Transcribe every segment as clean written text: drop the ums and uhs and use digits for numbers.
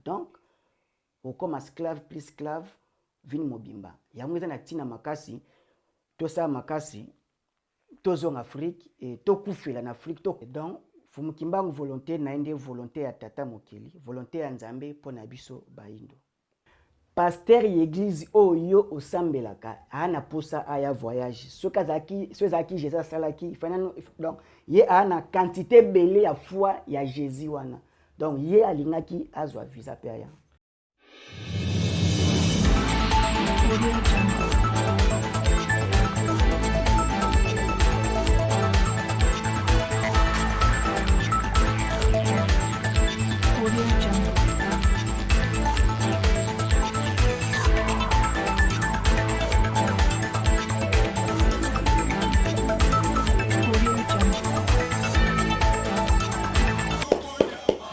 Donc comme esclave plus esclave vin mobimba yango eza na tina makasi to sa makasi tozo en Afrique et to kufela en Afrique to donc Mfumu Kimbangu volonté na ende volonté ya tata mokili volonté ya nzambe pona biso baindo pasteur l'église oyo osambelaka ana posa aya voyage soki Jésus salaki donc ye ana quantité belé ya foi ya Jésus wana donc ye alingaki azwa visa pe aya.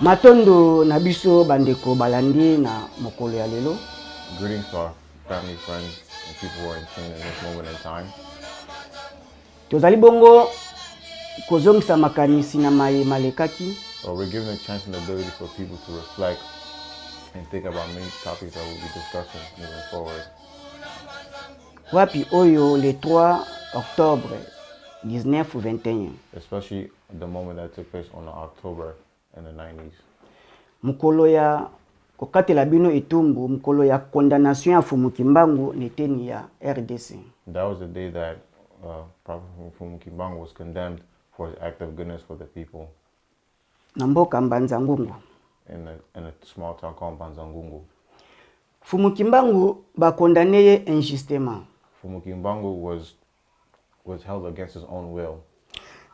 Matondo na biso bandeko balandi na mokolo ya lelo. Greetings to our family, friends, and people who are in tune in this moment in time. Tozali bongo kozongisa makanisi na malekaki. So we're given a chance and ability for people to reflect and think about many topics that we'll be discussing moving forward. Wapi oyo le 3 octobre 1921. Especially the moment that took place on October in the 90s. Mukolo ya kokatela bino etumbu mukolo ya condamnation ya Mfumu Kimbangu neteni ya RDC. That was the day that Prophet Mfumu Kimbangu was condemned for his act of goodness for the people. Namboka Mbanzangungu. In a small town called Mbanzangungu. Mfumu Kimbangu ba condamné injustement. Mfumu Kimbangu was held against his own will.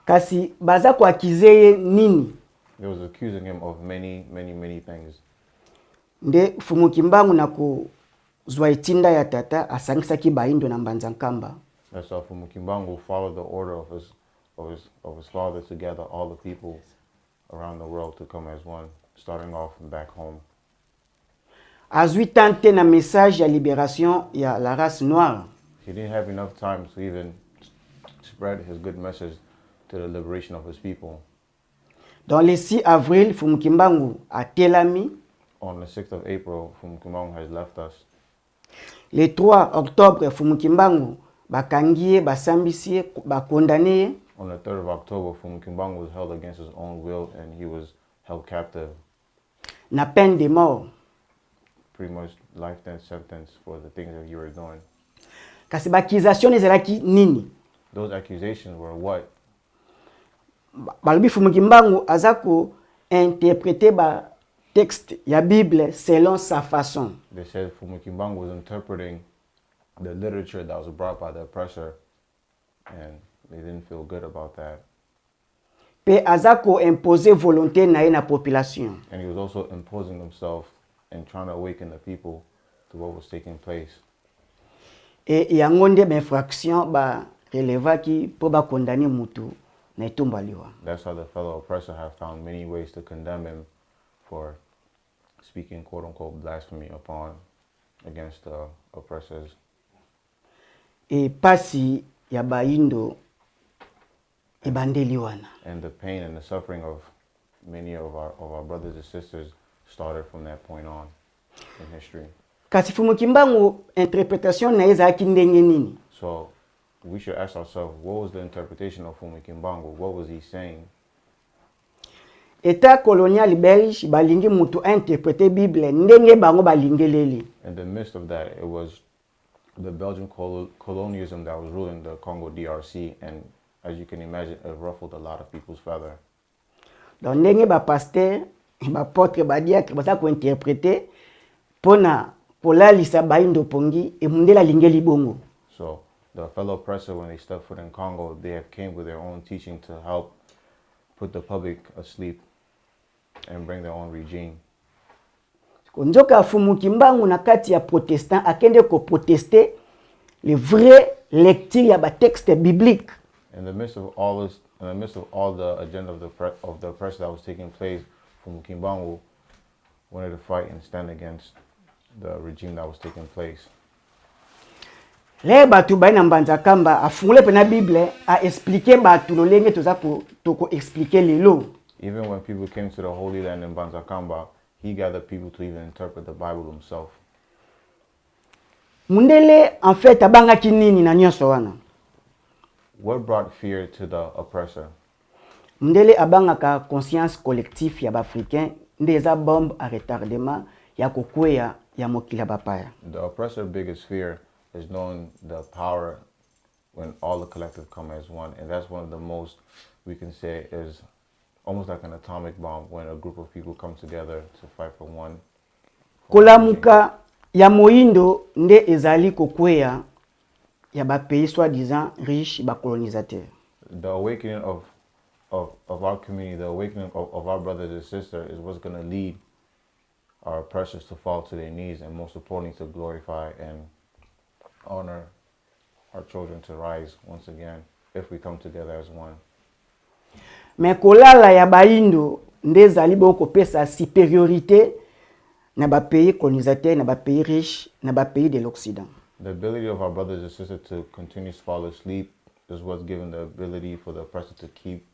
Kasi baza kwa kizeye nini? They was accusing him of many things. Nde Mfumu Kimbangu na kuzwa itinda ya tata asangisaki baindo na Mbanzankamba. That's why Mfumu Kimbangu followed the order of his father to gather all the people around the world to come as one, starting off back home. Azui tante na message ya libération ya la race noire. He didn't have enough time to even spread his good message to the liberation of his people. Dans le 6 avril, Mfumu Kimbangu a telami. On the 6th of April, Mfumu Kimbangu has left us. Le 3 octobre, Mfumu Kimbangu bakangiye, basambisiye, bakondane. On the 3rd of October, Mfumu Kimbangu was held against his own will and he was held captive. Na peine de mort. Pretty much life sentence for the things that you were doing. Kasi bakization ezalaki nini? Those accusations were what? Balobi Mfumu Kimbangu azako interpréter ba texte ya Bible selon sa façon. They said Mfumu Kimbangu was interpreting the literature that was brought by the oppressor and they didn't feel good about that. Pe azako imposer volonté na na population. And he was also imposing himself and trying to awaken the people to what was taking place. Et yango nde infraction ba relevaki po ba condamner mutu. That's how the fellow oppressor have found many ways to condemn him for speaking quote-unquote blasphemy against the oppressors. E pasi ya baindo ibandeli wana. And the pain and the suffering of many of our brothers and sisters started from that point on in history. Kasi Mfumu Kimbangu interpretation na ezaki ndenge nini? So we should ask ourselves, what was the interpretation of Mfumu Kimbangu? What was he saying? État colonial belge balingi mutu interpréter Bible ndenge bango balingeleli. In the midst of that, it was the Belgian colonialism that was ruling the Congo DRC, and as you can imagine, it ruffled a lot of people's feather. Donc ndenge ba pasteur, ba porte, ba diacre baza ko interpréter pona polalisa baindo pongi e mundela lingeli bongo. So the fellow oppressor, when they stepped foot in Congo, they have came with their own teaching to help put the public asleep and bring their own regime. Nzoka Mfumu Kimbangu na kati ya protestant akende ko protester le vrai lecture ya ba texte biblique. In the midst of all this, in the midst of all the agenda of the oppressor that was taking place, Mfumu Kimbangu wanted to fight and stand against the regime that was taking place. Le batu ba na Mbanzankamba afungule pena Bible a expliquer batu lolenge toza ko expliquer lelo. Even when people came to the Holy Land in Mbanzankamba, he gathered people to even interpret the Bible himself. Mundele en fait abangaki nini na nyonso wana? What brought fear to the oppressor? Mundele abangaka conscience collective ya Africain nde eza bombe à retardement ya kokweya ya mokila bapaya. The oppressor's biggest fear is knowing the power when all the collective come as one, and that's one of the most, we can say, is almost like an atomic bomb when a group of people come together to fight for one. Kolamuka ya moindo nde ezali kokweya ya ba pays soi-disant riche ba colonisateur. The awakening of our community, the awakening of our brothers and sisters is what's going to lead our oppressors to fall to their knees, and most importantly to glorify and honor our children to rise once again if we come together as one. Mais kolala ya baindo nde ezali boko pesa supériorité na ba pays colonisateur, na ba pays riche, na ba pays de l'Occident. The ability of our brothers and sisters to continue to fall asleep is what's given the ability for the oppressor to keep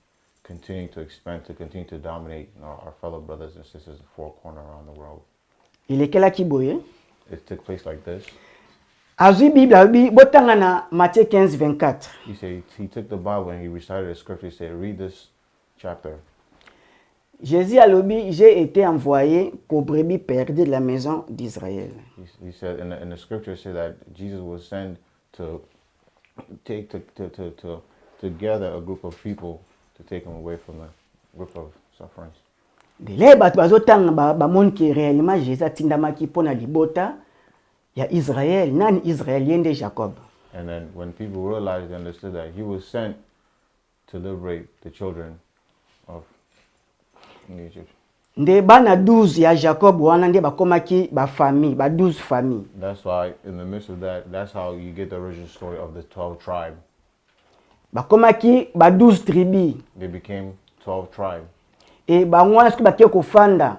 continuing to expand, to continue to dominate our fellow brothers and sisters in four corners around the world. Il ekelaki boye. It took place like this. Azui Bible botanga na Matthieu 15:24. He said he took the Bible and he recited the scripture. He said, read this chapter. Jésus a lobi, j'ai été envoyé pour brebis perdues de la maison d'Israël. He said in the scripture said that Jesus was sent to gather a group of people to take them away from the group of sufferings. Dele bato bazotanga ba moni ki réellement Jésus atindamaki pona libota ya Israël, nani Israélien de Jacob. And then when people realized, they understood that he was sent to liberate the children of Egypt. Nde bana 12 ya Jacob wana nde bakomaki ba famille, ba 12 famille. That's why in the midst of that, that's how you get the original story of the 12 tribes. Bakomaki ba 12 tribus. They became 12 tribes. Et bangwana soki bakie kofanda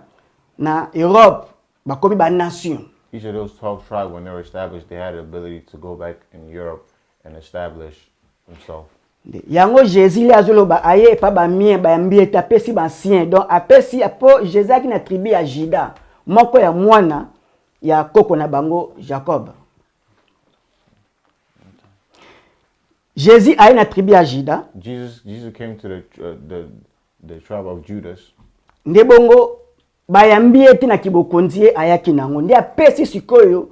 na Europe bakomi ba nation. Each of those 12 tribes, when they were established, they had the ability to go back in Europe and establish themselves. Yango Jésus li azoloba aye pa ba mien ba mbie tapesi ba sien. Donc apesi apo Jésus ki na tribu ya Juda, moko ya mwana ya koko na bango Jacob. Jésus aye na tribu ya Juda. Jesus came to the tribe of Judas. Nde bongo bayambi ete na kibokonzi ayaki nango. Nde apesi sikoyo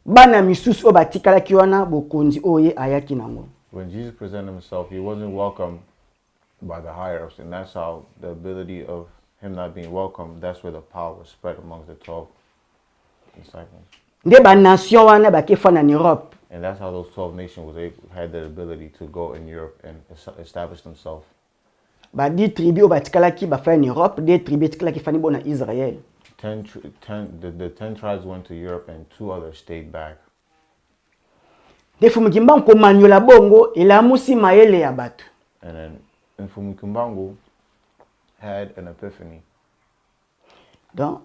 bana misusu o batikalaki wana bokonzi oye ayaki nango. When Jesus presented himself, he wasn't welcomed by the higher ups, and that's how the ability of him not being welcomed, that's where the power was spread amongst the 12 disciples. Nde ba nation wana bakefana en Europe. And that's how those 12 nations had the ability to go in Europe and establish themselves. Ba 10 tribus batikalaki ba fa en Europe, des tribus batikalaki fani bona Israël. The 10 tribes went to Europe and 2 others stayed back. Mfumu Kimbangu komanyola bongo elamusi maele ya bato. And then Mfumu Kimbangu had an epiphany. Donc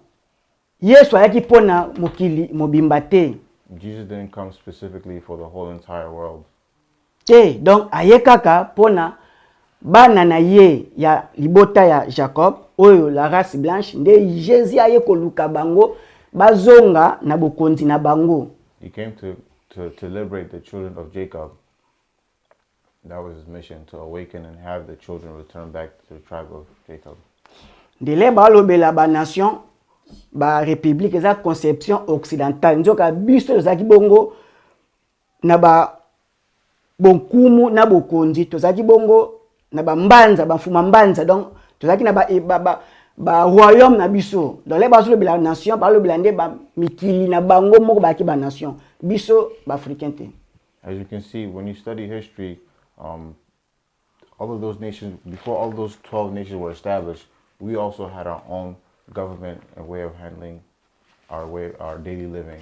Yesu ayaki pona mokili mobimba te. Jesus didn't come specifically for the whole entire world. Te, donc ayekaka pona bana na ye ya libota ya Jacob, oyo la race blanche, nde Jésus aye koluka bango bazonga na bokonzi na bango. He came to liberate the children of Jacob. That was his mission, to awaken and have the children return back to the tribe of Jacob. Dele balobela ba nation ba république eza conception occidentale. Nzoka biso zaki bongo na ba bonkumu na bokonzi tozaki bongo na ba mbanza ba fuma mbanza, donc tozaki na ba royaume na biso. Donc les bazolobela nation balobela nde ba mikili na bango moko ba ki ba nation. Biso ba africain te. As you can see, when you study history, all of those nations, before all those 12 nations were established, we also had our own government and way of handling our daily living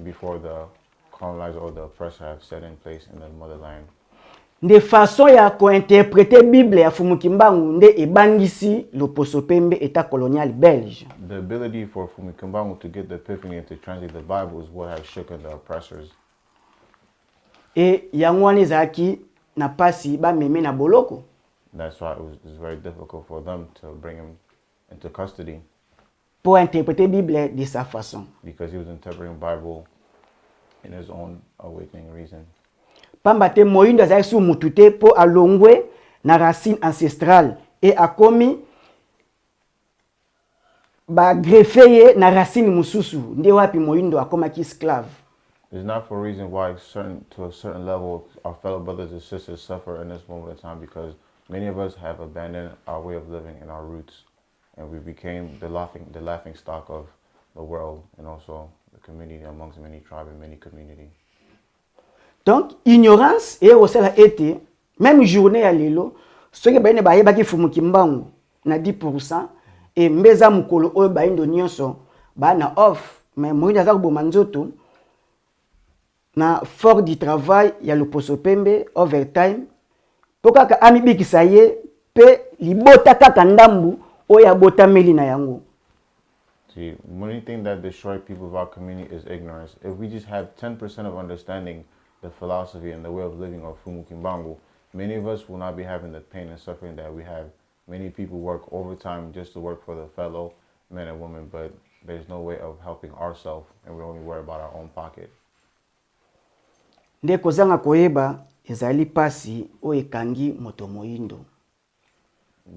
before the colonizer or the oppressor have set in place in the motherland. De façon ya ko interpréter Bible ya Mfumu Kimbangu nde ebangisi loposo pembe état colonial belge. The ability for Mfumu Kimbangu to get the epiphany and to translate the Bible is what has shaken the oppressors. Et yangwani zaki na pasi ba meme na boloko. That's why it's very difficult for them to bring him into custody. pour interpréter la Bible de sa façon. because he was interpreting the Bible in his own awakening reason. Pamba te moyindo azali su mutu te po alongwe na racine ancestrale et akomi ba greffeye na racine mususu nde wapi moyindo akomaki esclave. It's not for a reason why to a certain level our fellow brothers and sisters suffer in this moment of time, because many of us have abandoned our way of living and our roots, and we became the laughing stock of the world and also the community amongst many tribes and many communities. Donc ignorance et osala été même journée ya lelo soki bayene bayebaki Mfumu Kimbangu na 10% et mbeza mukolo oyo bayindo nyonso bana off, mais moyindo aza koboma nzoto na fort du travail ya loposo pembe overtime po kaka amibikisa ye pe libota kaka ndambu oyo abotameli na yango. See, one thing that destroys people of our community is ignorance. If we just have 10% of understanding the philosophy and the way of living of Mfumu Kimbangu, many of us will not be having the pain and suffering that we have. Many people work overtime just to work for the fellow men and women, but there's no way of helping ourselves, and we only worry about our own pocket. Nde kozanga koyeba ezali pasi o ekangi moto moyindo.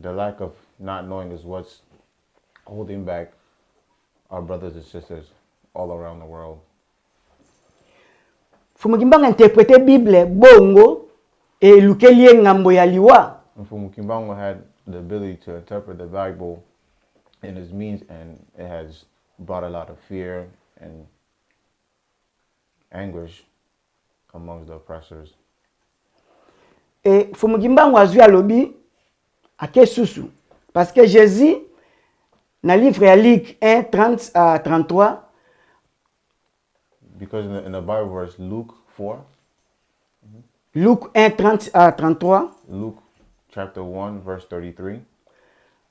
The lack of not knowing is what's holding back our brothers and sisters all around the world. Mfumu Kimbangu interpréter Bible bongo e lukelie ngambo ya liwa. Mfumu Kimbangu had the ability to interpret the Bible in his means, and it has brought a lot of fear and anguish amongst the oppressors. Et Mfumu Kimbangu azui alobi ake susu parce que Jésus na livre ya Luc 1:30 à 33, because in the Bible verse Luke 4, Luc 1:30 à 33, Luke chapter 1 verse 33,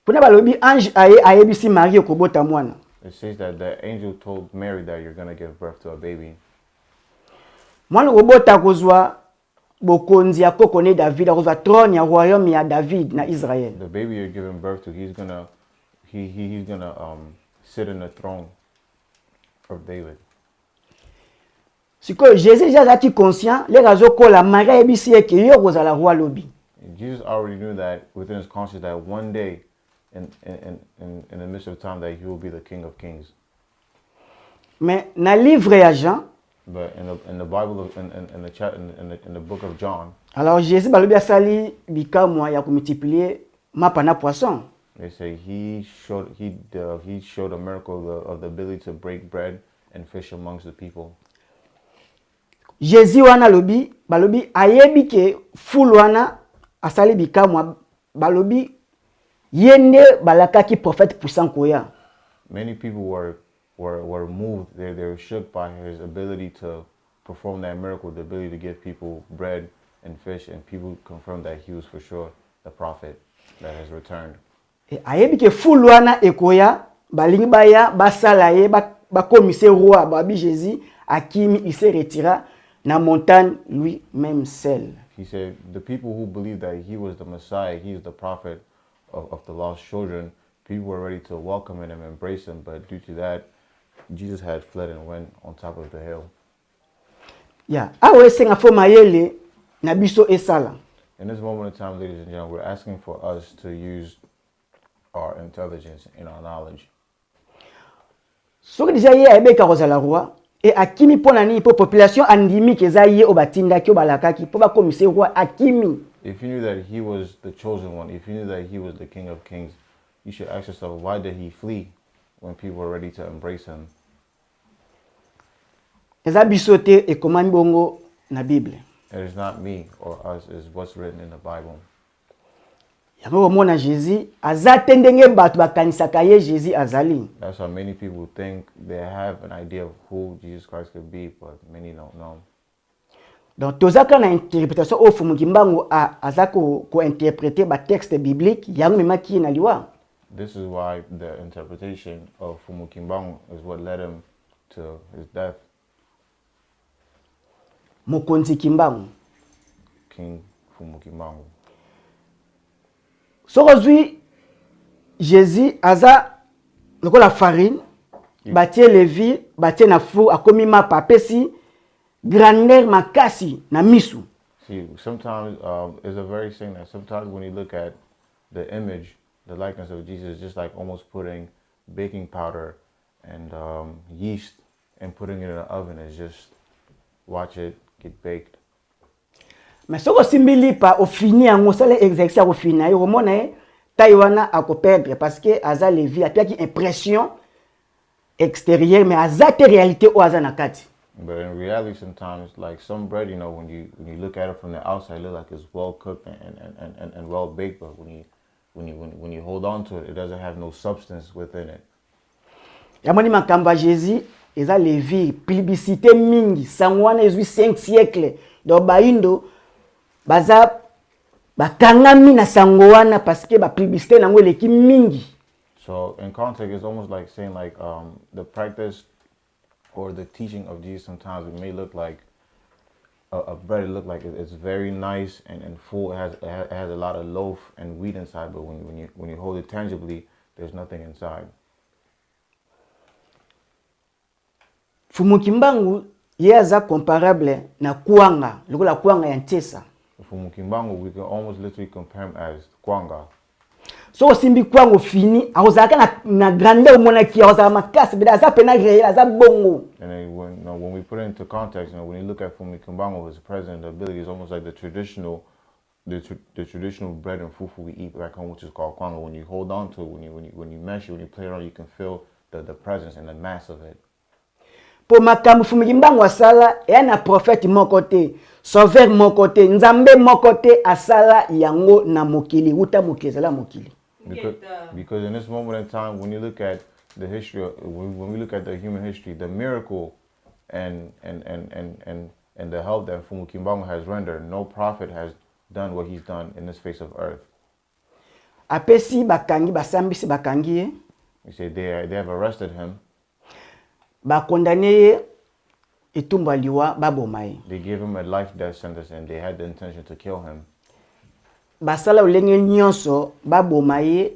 pona balobi ange ayebisi Marie okobota mwana. it says that the angel told Mary that you're going to give birth to a baby. Mwana okobota kozwa bokonzi ya kokone David, akozwa trône ya royaume ya David na Israël. The baby you're giving birth to, he's gonna sit in the throne of David. Siko Jésus déjà zaki conscient les azokola Marie ayebisi eke yo kozala roi lobi. Jesus already knew that within his conscience that one day in the midst of time that he will be the King of Kings. Mais na livre ya Jean, But in the Bible, in the book of John, alors Jésus balobi asali bikamwa ya kumultiplier mapa na poisson. they say he showed a miracle of the ability to break bread and fish amongst the people. Jésus wana lobi balobi ayebi ke fulu wana asali bikamwa balobi yende balakaki prophète puissant koya. Many people were moved. They were shook by his ability to perform that miracle, the ability to give people bread and fish, and people confirmed that he was for sure the prophet that has returned. Ayebi ke fulu wana ekoya balingi baya basala ye bakomise roi babi Jésus akimi il se retira na montagne lui-même seul. He said the people who believed that he was the Messiah, he is the prophet of the lost children, people were ready to welcome him and embrace him, but due to that, Jesus had fled and went on top of the hill. Yeah, awe senga fo mayele na biso esala. In this moment of time, ladies and gentlemen, we're asking for us to use our intelligence and our knowledge. Soki déjà ye ayebeka kozala roi et akimi pona nini po population andimi keza ye obatinda ki obalakaki po bakomise roi akimi. If you knew that he was the chosen one, if you knew that he was the King of Kings, you should ask yourself, why did he flee when people were ready to embrace him? Eza biso te ekomani bongo na Bible. It is not me or us, it's what's written in the Bible. Yango mona Jésus azate ndenge bato bakanisaka ye Jésus azali. That's why many people think they have an idea of who Jesus Christ could be, but many don't know. Donc tozaka na interprétation au Mfumu Kimbangu azako ko interpréter ba texte biblique yango memaki na liwa. This is why the interpretation of Mfumu Kimbangu is what led him to his death. Mokonzi Kimbangu. King Mfumu Kimbangu. Sorozui Jésus aza Lokola farine, batie levi, batie na four, akomi mapa, apesi grandeur makasi na misu. See, sometimes it's a very thing that sometimes when you look at the image, the likeness of Jesus, just like almost putting baking powder and yeast and putting it in an oven is just watch it get baked. Mais soko simbili pa au fini yango sala exercice au fini yo mona Taïwana a perdre parce que aza levi a qui impression extérieure mais aza te réalité o aza nakati. But in reality, sometimes, like some bread, you know, when you look at it from the outside, it looks like it's well cooked and well baked. But when you hold on to it, it doesn't have no substance within it. Yamoni makamba Jésus, eza levi publicité mingi, sangwana ezui 5 siècles. Do baindo baza bakangami na sangowana parce que ba publicité nango leki mingi. So in context, it's almost like saying like the practice or the teaching of Jesus, sometimes it may look like a bread. It look like it's very nice and full. It has a lot of loaf and wheat inside, but when you hold it tangibly, there's nothing inside. Mfumu Kimbangu yaza comparable na kuanga, lokola kuanga ya ntesa. Mfumu Kimbangu, we can almost literally compare him as Kwanga. So simbi kwango fini akozaka na grandeur mona ki akozaka makasi bida za pena réel za bongo. And then when we put it into context, you know, when you look at Mfumu Kimbangu as president, the ability is almost like the traditional bread and fufu we eat back home, which is called kwanga. When you hold on to it, when you mesh it, when you play around, you can feel the presence and the mass of it. Po makambu Mfumu Kimbangu asala na prophète mon côté, sauveur mon côté, nzambe mon côté asala yango na mokili uta mokezala mokili. Because in this moment in time, when you look at the history, when we look at the human history, the miracle and the help that Mfumu Kimbangu has rendered, no prophet has done what he's done in this face of earth. Apesi bakangi basambisi bakangi. We say they have arrested him. Ba condamné etumba liwa babomai. They gave him a life death sentence and they had the intention to kill him. Basala ulenge nyonso babomaye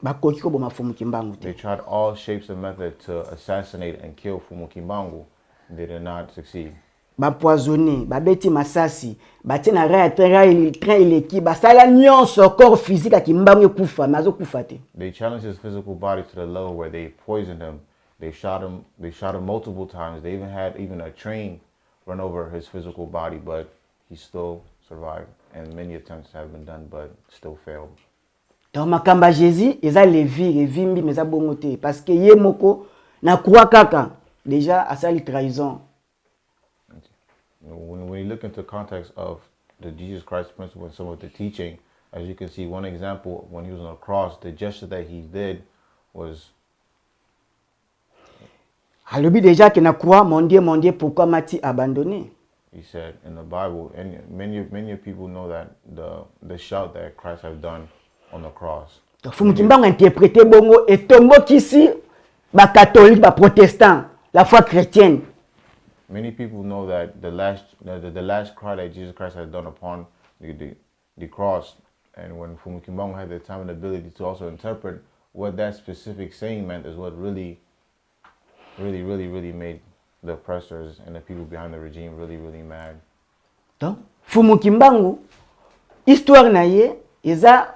bakoki ko boma Mfumu Kimbangu. They tried all shapes and methods to assassinate and kill Mfumu Kimbangu. They did not succeed. Bapoisonné, babeti masasi, batina train ileki, basala nyonso corps physique a Kimbangu ekufa, mazo kufa te. They challenged his physical body to the level where they poisoned him. They shot him multiple times. They even had a train run over his physical body, but he still survived. And many attempts have been done, but still failed. Dans makamba Jésus, eza levi mbi meza bongote parce que ye moko na croix kaka déjà asali trahison. When you look into context of the Jesus Christ principle and some of the teaching, as you can see, one example when he was on the cross, the gesture that he did was. Alobi déjà que na croix, mon Dieu, pourquoi m'as-tu abandonné? He said in the Bible, and many people know that the shout that Christ has done on the cross. Mfumu Kimbangu interprété bongo et tombo kisi ba catholique ba protestant la foi chrétienne. Many people know that the last cry that Jesus Christ has done upon the cross, and when Mfumu Kimbangu had the time and ability to also interpret what that specific saying meant, is what really made the oppressors and the people behind the regime really mad. Donc, Mfumu Kimbangu, histoire na ye, eza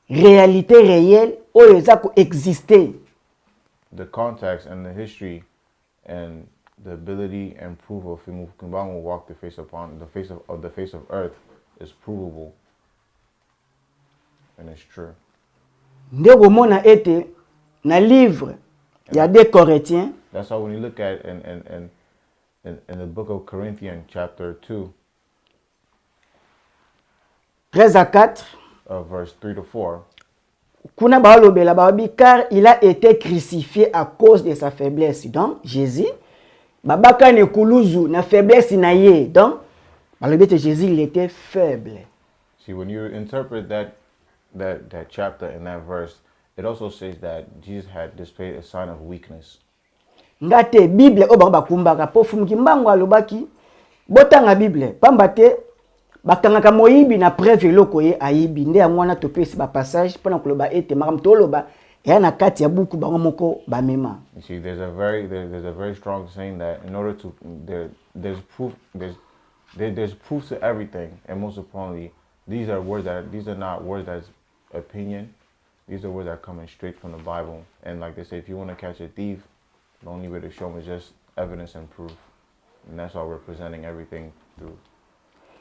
réalité réelle, ou eza ko exister. The context and the history and the ability and proof of Mfumu Kimbangu walk the face of earth is provable, and it's true. Nde komona ete na livre ya des Corinthiens. That's why when you look at in the book of Corinthians, chapter 2, 13 à 4, verse 3 to 4. Kuna baolobela baobi car il a été crucifié à cause de sa faiblesse. Donc Jésus babaka ne kuluzu na faiblesse na ye. Donc balobi te Jésus il était faible. See, when you interpret that chapter and that verse, it also says that Jesus had displayed a sign of weakness. Ngate Bible o ba kumbaka po Mfumu Kimbangu alobaki botanga Bible pamba te bakangaka moyibi na preuve loko ye ayibi nde amwana topesi ba passage pona koloba ete makam toloba ya na kati ya buku bango moko bamema. You see, there's a very strong saying that in order to there's proof to everything, and most importantly, these are not words that's opinion. These are words that are coming straight from the Bible. And like they say, if you want to catch a thief, the only way to show them is just evidence and proof. And that's why we're presenting everything through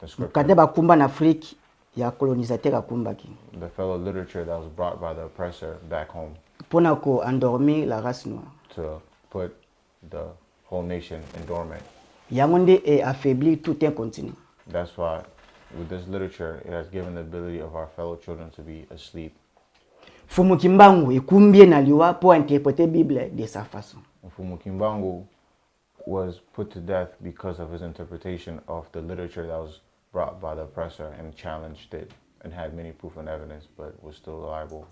the scripture. Kade bakumba na Afrique ya colonisateur akumbaki. The fellow literature that was brought by the oppressor back home. Pona ko endormir la race noire. To put the whole nation in dormant. Yangonde et affaiblir tout un continent. That's why with this literature, it has given the ability of our fellow children to be asleep. Mfumu Kimbangu ekumbie na liwa pour interpréter Bible de sa façon. Mfumu Kimbangu was put to death because of his interpretation of the literature that was brought by the oppressor and challenged it and had many proof and evidence, but was still liable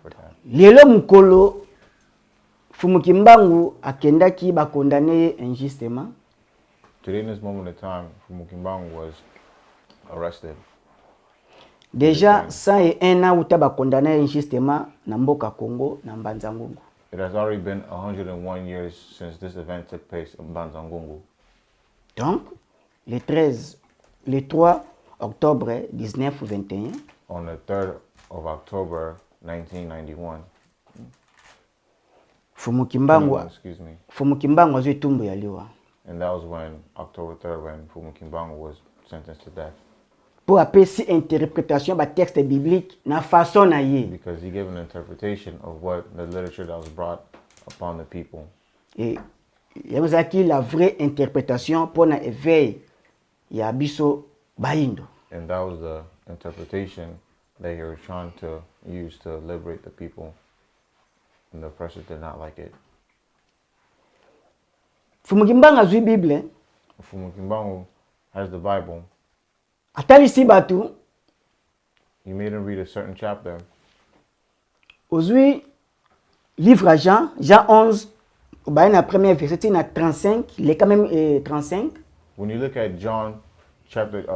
for that. Lelo mukolo Mfumu Kimbangu akendaki ba condamné injustement. Today in this moment of time, Mfumu Kimbangu was arrested. Déjà 101 ans uta ba condamné injustement na mboka Congo na Mbanzangungu. It has already been 101 years since this event took place in Mbanzangungu. Donc, le 3 octobre 1921, on the 3rd of October 1991. Mfumu Kimbangu, excuse me. Mfumu Kimbangu azwi tumbo ya liwa. And that was when October 3rd when Mfumu Kimbangu was sentenced to death. Pour apesi interprétation ba texte biblique na façon na ye. Because he gave an interpretation of what the literature that was brought upon the people. Et yamazaki la vraie interprétation pour na éveil ya biso baindo. And that was the interpretation that he was trying to use to liberate the people. And the oppressors did not like it. Mfumu Kimbangu azwi Bible. Mfumu Kimbangu has the Bible. Atalisi batu. He made him read a certain chapter. Ozwi livre à Jean 11, bah na premier verset na 35, il est quand même 35. When you look at John chapter 1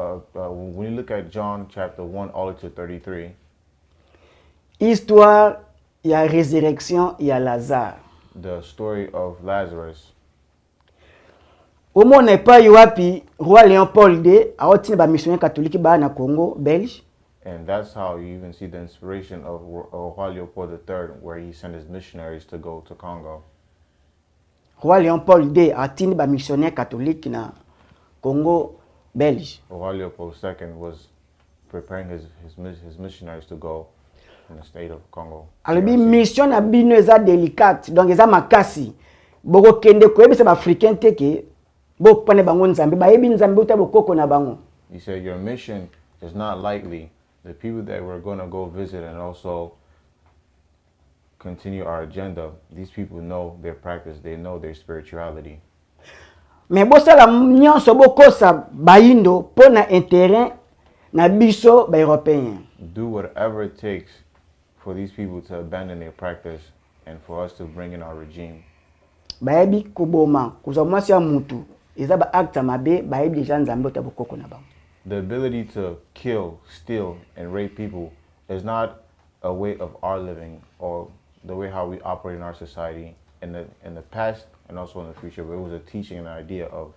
all the way to 33. Histoire ya résurrection ya Lazare. The story of Lazarus. Au moins n'est pas yoapi roi Léon Paul II a obtenu ba missionnaire catholique ba na Congo belge. And that's how you even see the inspiration of Roi Leopold III, where he sent his missionaries to go to Congo. Roi Léon Paul II a obtenu ba missionnaire catholique na Congo belge. Roi Leopold II was preparing his missionaries to go in the state of Congo. Alobi mission na bino eza délicate, donc eza makasi. Boko kende ko yebisa ba africain teke bo pone bango nzambe ba yebi nzambe uta bokoko na bango. He said your mission is not lightly. The people that we're going to go visit and also continue our agenda, these people know their practice, they know their spirituality. Mais bosala nyonso bokosa baindo pona intérêt na biso ba européen. Do whatever it takes for these people to abandon their practice and for us to bring in our regime. Baebi kuboma kuzamwasi ya mutu eza ba acte mabe baebi deja nzambe uta bokoko na bango. The ability to kill, steal, and rape people is not a way of our living or the way how we operate in our society in the past and also in the future, but it was a teaching and an idea of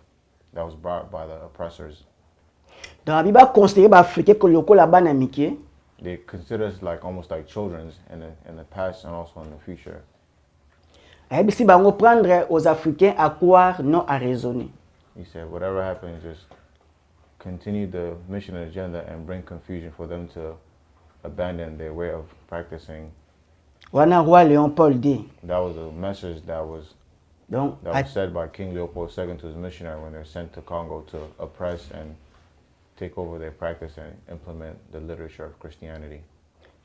that was brought by the oppressors. Dans la Bible, considéré ba Africain que Lokola bana mikie. They consider us like almost like children in the past and also in the future. Ayebi si bango prendre aux Africains à croire, non à raisonner. He said, whatever happens, just continue the mission and agenda and bring confusion for them to abandon their way of practicing. Wana roi Léon Paul II. That was a message that was said by King Leopold II to his missionary when they're sent to Congo to oppress and take over their practice and implement the literature of Christianity.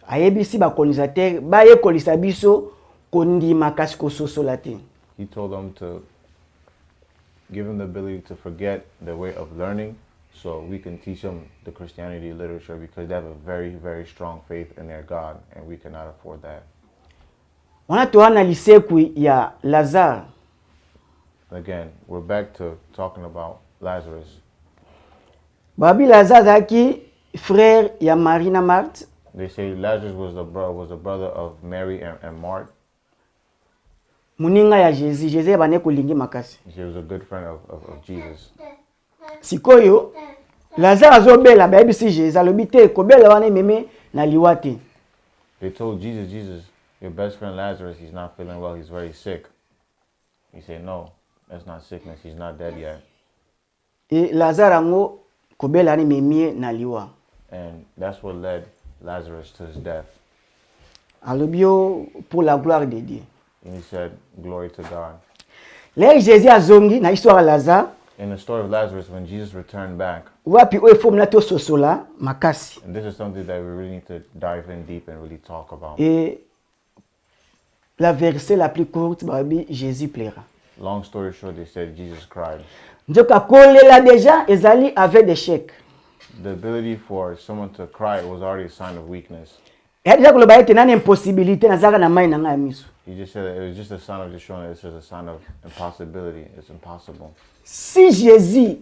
Ayebi si ba colonisateur ba ye kolisa biso kondima kasi ko sosola te. He told them to give them the ability to forget the way of learning so we can teach them the Christianity literature because they have a very, very strong faith in their God and we cannot afford that. Wana tuana liseku ya Lazare. Again, we're back to talking about Lazarus. Babi Lazare zaki frère ya Marie na Marthe. They say Lazarus was the brother of Mary and Mark. Muninga ya Jésus, Jésus bane kolingi makasi. He was a good friend of Jesus. Sikoyo Lazare azobela bayebisi Jésus alobi te kobela wana meme na liwa te. They told Jesus, your best friend Lazarus, he's not feeling well, he's very sick. He said, no, that's not sickness, he's not dead yet. Et Lazare ango kobela ni memie na liwa. And that's what led Lazarus to his death. Alobio pour la gloire de Dieu. And he said, glory to God. Là Jésus azongi na histoire Lazare. In the story of Lazarus, when Jesus returned back, Wapi o efo mna to sosola makasi. and this is something that we really need to dive in deep and really talk about. Et la verset la plus courte, babi Jésus plaira. Long story short, they said Jesus cried. Nzoka kolela déjà ezali avec des chèques. The ability for someone to cry was already a sign of weakness. Et déjà koloba ete na impossibilité na zaka na mai na nga miso. He just said it was just a sign of just showing that it's just a sign of impossibility. It's impossible. Si Jésus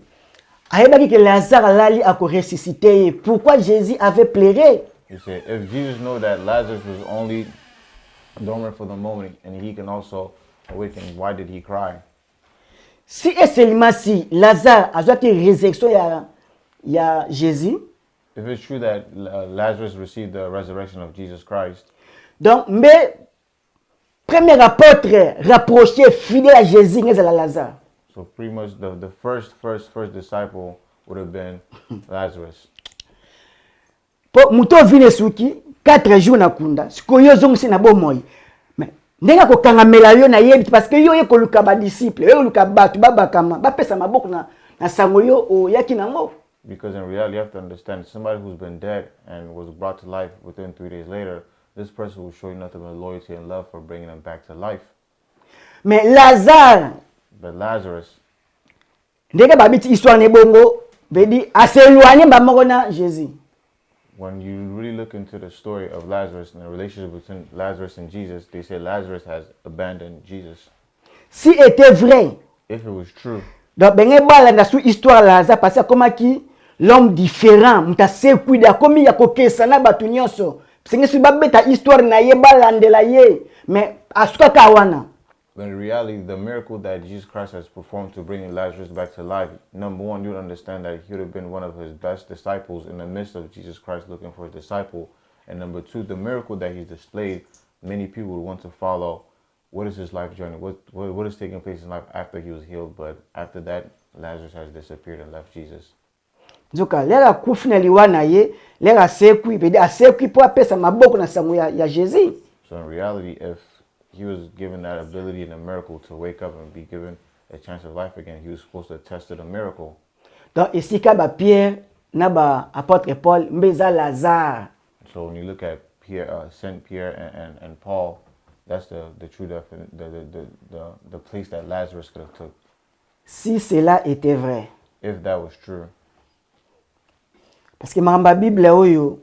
ayebaki que Lazare lali a ressuscité, pourquoi Jésus avait pleuré? He said, if Jesus knew that Lazarus was only dormant for the moment and he can also awaken, why did he cry? Si et seulement si Lazare a été résurrection ya Jésus, If it's true that Lazarus received the resurrection of Jesus Christ, donc mais premier apôtre rapproché fidèle à Jésus c'est Lazare. so pretty much the first disciple would have been Lazarus. Po muto vine suki 4 jours na kunda sikoyo zongisi na bomoi mais ndenga ko kangamela yo na yebi parce que yo ye koluka ba disciple yo koluka batu babakama bapesa maboko na sango yo o yaki nango. Because in reality, you have to understand, somebody who's been dead and was brought to life within 3 days later, this person will show you nothing but loyalty and love for bringing them back to life. Mais Lazare, But Lazarus, ndenge babiti histoire ne bongo, vedi aseloigné ba moko na Jésus. when you really look into the story of Lazarus and the relationship between Lazarus and Jesus, they say Lazarus has abandoned Jesus. Si était vrai, If it was true, donc benga bala na su histoire Lazare parce que comme qui l'homme différent, muta sekuida comme ya kokesa na batu nyonso. Senge su babeta histoire na ye balandela ye, mais asuka kawana. but in reality, the miracle that Jesus Christ has performed to bring Lazarus back to life, number one, you would understand that he would have been one of his best disciples in the midst of Jesus Christ looking for a disciple. And number two, the miracle that he's displayed, many people would want to follow. What is his life journey? What is taking place in life after he was healed? But after that, Lazarus has disappeared and left Jesus. Nzoka lera kufina liwana ye, lera sekui, bedi asekui po apesa maboko na sango ya Jésus. So in reality, if he was given that ability and a miracle to wake up and be given a chance of life again, he was supposed to attest to the miracle. Donc esika ba Pierre na ba apôtre Paul mbeza Lazare. So when you look at Saint Pierre and Paul, that's the true the place that Lazarus could have took. Si cela était vrai. If that was true. Parce que mamba Bible oyo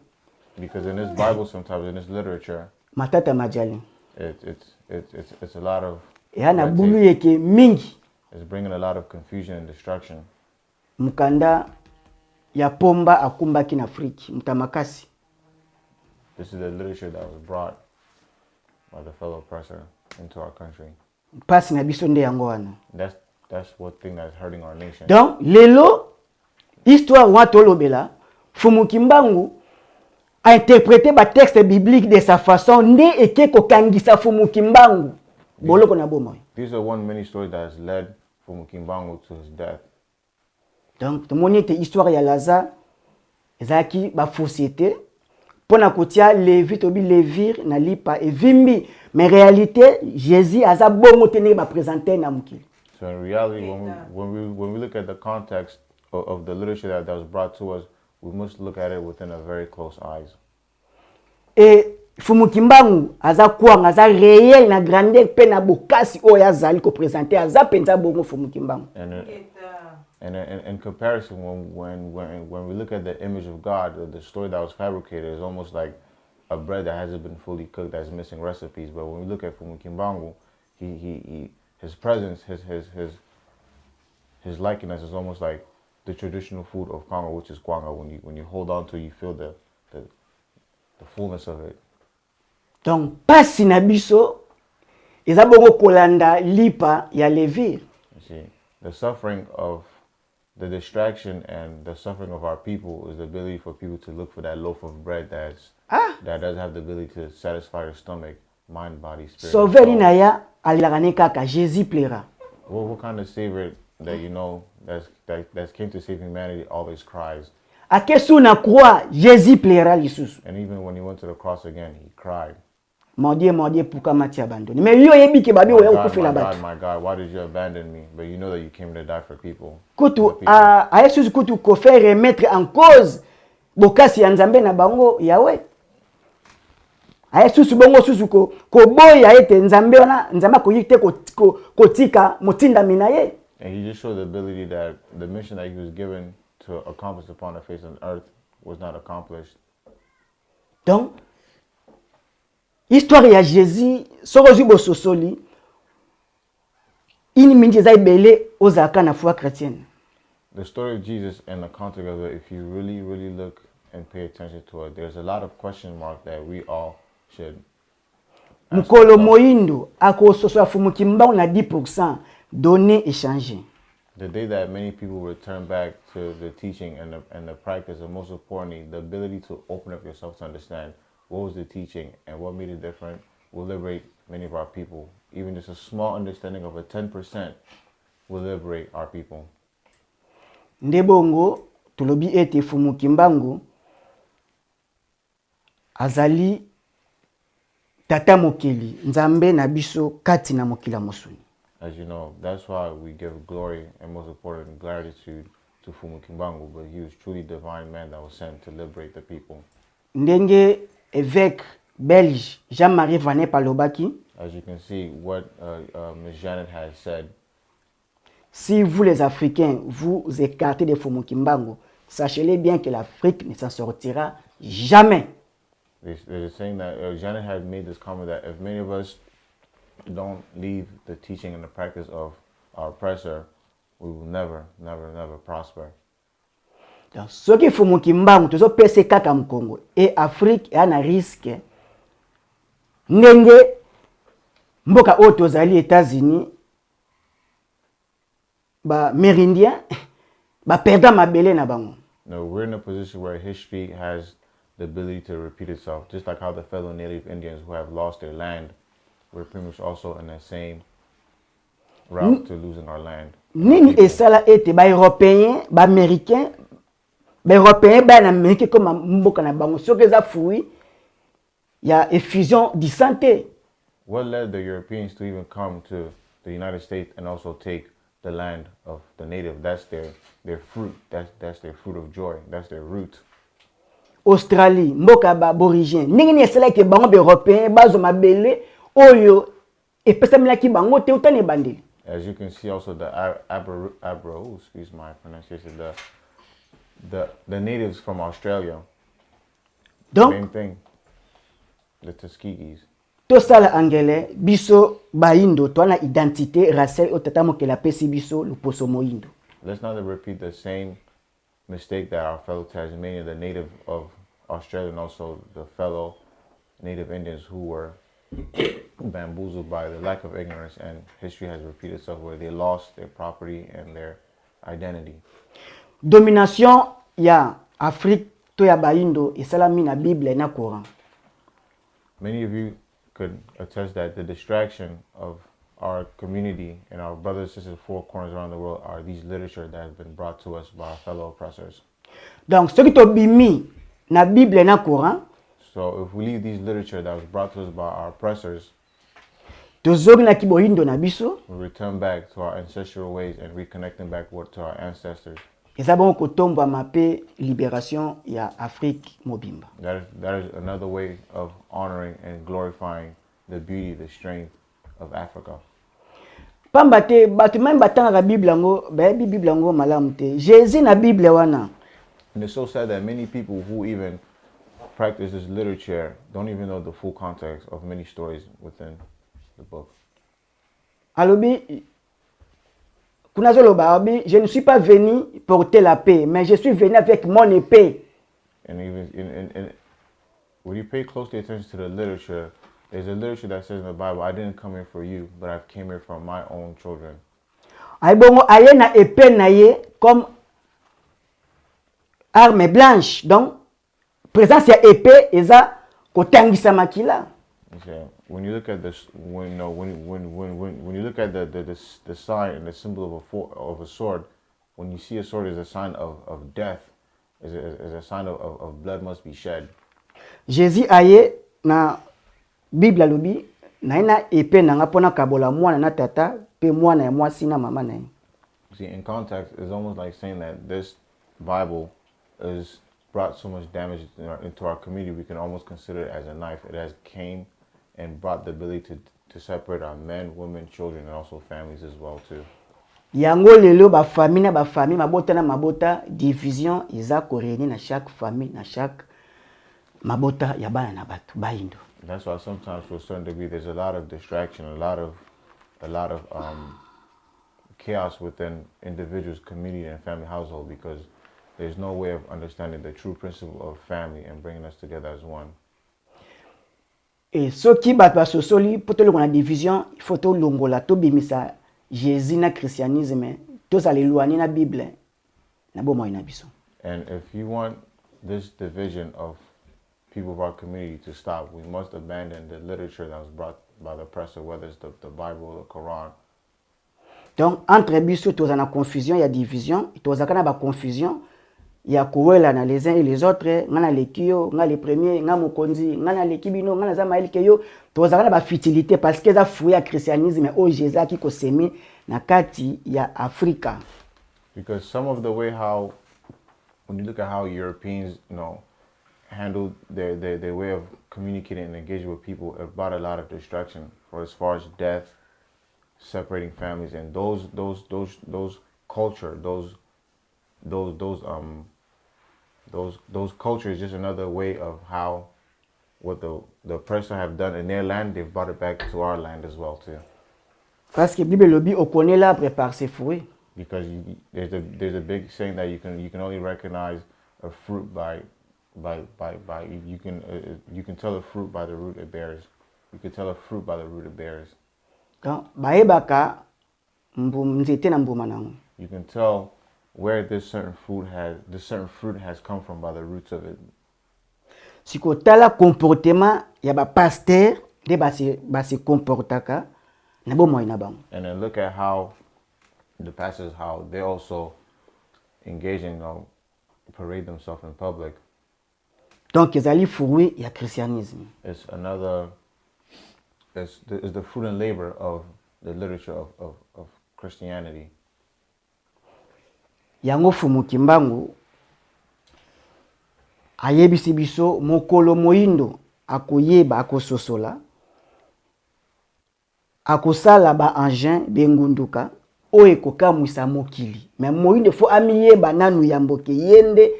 Because in this Bible, sometimes in this literature, matata majali. it's a lot of Yana red bulu tape. yeke mingi. It's bringing a lot of confusion and destruction. Mukanda ya pomba akumbaki na Afriki mutamakasi. This is the literature that was brought by the fellow oppressor into our country. Pasi na biso nde yango wana. That's what thing that's hurting our nation. Donc lelo histoire watu olobela Mfumu Kimbangu a interprété ba texte biblique de sa façon nde eke kokangisa Mfumu Kimbangu boloko na bomoy. These are one many stories that has led Mfumu Kimbangu to his death. Donc tomoni te histoire ya Lazare ezaki ba société pona kotia levi tobi levir na lipa evimbi mais réalité Jésus aza bongo te ba présenter na mukili. So in reality, when we look at the context of the literature that was brought to us, we must look at it within a very close eyes. Et Mfumu Kimbangu aza kwanga aza réel na grandeur pe na bokasi o ya zali ko présenter aza penza bongo Mfumu Kimbangu. And in comparison, when we look at the image of God, the story that was fabricated is almost like a bread that hasn't been fully cooked, that's missing recipes. But when we look at Mfumu Kimbangu, his presence, his likeness is almost like the traditional food of Congo, which is kwanga. When you hold on to it, you feel the fullness of it. Donc pasi na biso eza bongo kolanda lipa ya levir. You see, the suffering of the distraction and the suffering of our people is the ability for people to look for that loaf of bread that doesn't have the ability to satisfy your stomach, mind, body, spirit. Sauveur inaya alilagane kaka Jésus plaira. What kind of savior that you know that came to save humanity always cries? Akesu na croix Jésus plaira lisusu. And even when he went to the cross again, he cried. Maudit puka mati abandonné. Mais yo yebi ke babi oya okufela batu. My God, why did you abandon me? But you know that you came to die for people. Kutu a Yesu kutu ko faire remettre en cause bokasi ya Nzambe na bango Yahweh. Yesu bongo susu ko boya ete Nzambe wana Nzamba ko yite ko tika motinda minaye. And he just showed the ability that the mission that he was given to accomplish upon the face of the earth was not accomplished. Donc histoire ya Jésus sorozi bososoli ini mingi za ibele ozaka na foi chrétienne. The story of Jesus and the context of it, if you really look and pay attention to it, there's a lot of question marks that we all should. Mukolo moindo akososo Mfumu Kimbangu na 10% donner échanger. The day that many people return back to the teaching and the practice, and most importantly, the ability to open up yourself to understand what was the teaching and what made it different, will liberate many of our people. Even just a small understanding of a 10% will liberate our people. Ndebongo tulobi ete Mfumu Kimbangu azali tata mokili Nzambe na biso kati na mokila mosuni. As you know, that's why we give glory and most important gratitude to Mfumu Kimbangu, but he was truly divine man that was sent to liberate the people. Ndenge évêque belge Jean-Marie Vanet Palobaki. As you can see, what Ms. Janet has said. Si vous les Africains vous écartez de Mfumu Kimbangu, sachez-le bien que l'Afrique ne s'en sortira jamais. They're saying that Janet had made this comment that if many of us don't leave the teaching and the practice of our oppressor, we will never prosper. Donc, ce qui Mfumu Kimbangu, tozo pese kaka mkongo, et Afrique est un risque. Ndenge mboka oto zali États-Unis, ba mérindien, ba perdant mabele na bango. No, we're in a position where history has the ability to repeat itself, just like how the fellow native Indians who have lost their land, we're pretty much also in the same route to losing our land. Nini esala ete ba Européens, ba Américains, ba Européens ba na Amérique comme mboka na bango, so que ça fui ya effusion de santé. What led the Europeans to even come to the United States and also take the land of the native? That's their fruit. That's their fruit of joy. That's their root. Australie, mboka ba aborigène. Ningini esala ke bango ba Européens bazo mabele oyo epesami ki bango te utane bandeli. As you can see also the excuse my pronunciation, the natives from Australia. Donc, same thing. The Tuskegee. To sala angele biso baindo twana identité raciale otatamo ke la pesi biso luposo moindo. Let's not repeat the same mistake that our fellow Tasmanian, the native of Australia, and also the fellow native Indians who were bamboozled by the lack of ignorance, and history has repeated itself where they lost their property and their identity. Domination ya Afrique to ya baindo esalami na Bible na Coran. Many of you could attest that the distraction of our community and our brothers and sisters four corners around the world are these literature that has been brought to us by our fellow oppressors. Donc, ce qui to bimi na Bible na Coran. So if we leave these literature that was brought to us by our oppressors, we return back to our ancestral ways and reconnecting back to our ancestors. That is another way of honoring and glorifying the beauty, the strength of Africa. And it's so sad that many people who even practice this literature don't even know the full context of many stories within the book. Je ne suis pas venu porter la paix, mais je suis venu avec mon épée. And even when you pay closely attention to the literature, there's a literature that says in the Bible, I didn't come here for you, but I came here for my own children. Ay bongo aye na épée na ye comme arme blanche. Donc présence ya épée eza kotangisa makila. Okay. When you look at this, when you look at the sign and the symbol of a sword, when you see a sword as a sign of death, is a sign of blood must be shed. Jésus aye na Bible alobi na ina épée nanga pona kabola mwana na tata pe mwana ya mwasi na mama na ye. See, in context, it's almost like saying that this Bible has brought so much damage into our community, we can almost consider it as a knife. It has came and brought the ability to separate our men, women, children, and also families as well too. Yango lelo ba famille mabota na mabota division iza koreni na chaque famille na chaque mabota ya bana na batu baindo. That's why sometimes to a certain degree there's a lot of distraction, a lot of chaos within individuals, community, and family household, because there's no way of understanding the true principle of family and bringing us together as one. Et ce qui bat pas sosoli pour tout la division, il faut tout longola to bimisa Jésus na christianisme, tous alléluia na Bible na bo moy na biso. And if you want this division of people of our community to stop, we must abandon the literature that was brought by the oppressor, whether it's the Bible or the Quran. Donc entre biso tous en confusion, il y a division, tous en ba confusion. Il y a kouela na les uns et les autres, ngana lekio, ngana les premiers, ngana mokonzi, ngana lekibino, ngana za maili keyo, tozaka ba futilité parce que za fouya christianisme au Jésus qui ko semi na kati ya Afrika. Because some of the way how, when you look at how Europeans, handled their way of communicating and engaging with people, it brought a lot of destruction for as far as death, separating families, and those culture, those cultures, just another way of how what the oppressor have done in their land, they've brought it back to our land as well too. Parce que Bible lobby on connaît l'arbre par ses fruits. Because there's a big saying that you can only recognize a fruit by you can tell a fruit by the root it bears. You can tell a fruit by the root it bears. Donc baebaka nzete na mbuma nango. You can tell where this certain fruit has come from by the roots of it. Si ko tala comportement ya ba pasteur de ba se comportaka na bo moy na bango. And then look at how the pastors, how they also engage in parade themselves in public. Donc ezali fruit ya christianisme. It's the fruit and labor of the literature of Christianity. Yango Mfumu Kimbangu ayebisi biso mokolo moindo akoyeba akososola akosala ba engin bengunduka oyo kokamwisa mokili. Mais moindo fo amiyeba nanu ya mboke yende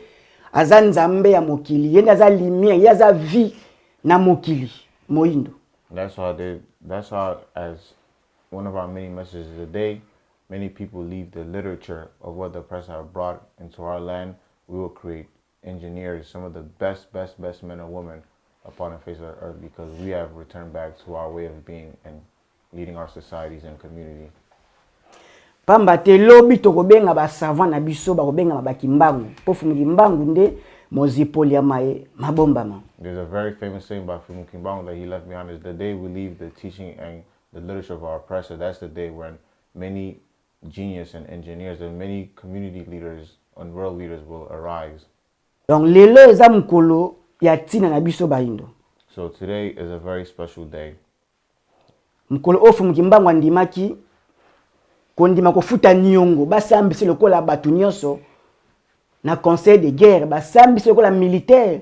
aza nzambe ya mokili, yende aza lumière, yaza vie na mokili moindo. That's how as one of our many messages today, many people leave the literature of what the oppressor have brought into our land. We will create engineers, some of the best men and women upon the face of the earth, because we have returned back to our way of being and leading our societies and community. Pamba te lobi tokobenga ba savant na biso ba kobenga ba Kimbangu. Po Mfumu Kimbangu nde mozipoli ya mae mabombama. There's a very famous saying by Mfumu Kimbangu that he left behind, is the day we leave the teaching and the literature of our oppressor, that's the day when many genius and engineers and many community leaders and world leaders will arise. Donc lelo eza mukolo ya tina na biso baindo. So today is a very special day. Mukolo o Mfumu Kimbangu andimaki kondima kofuta niongo basambisi lokola batu nyonso na conseil de guerre, basambisi lokola militaire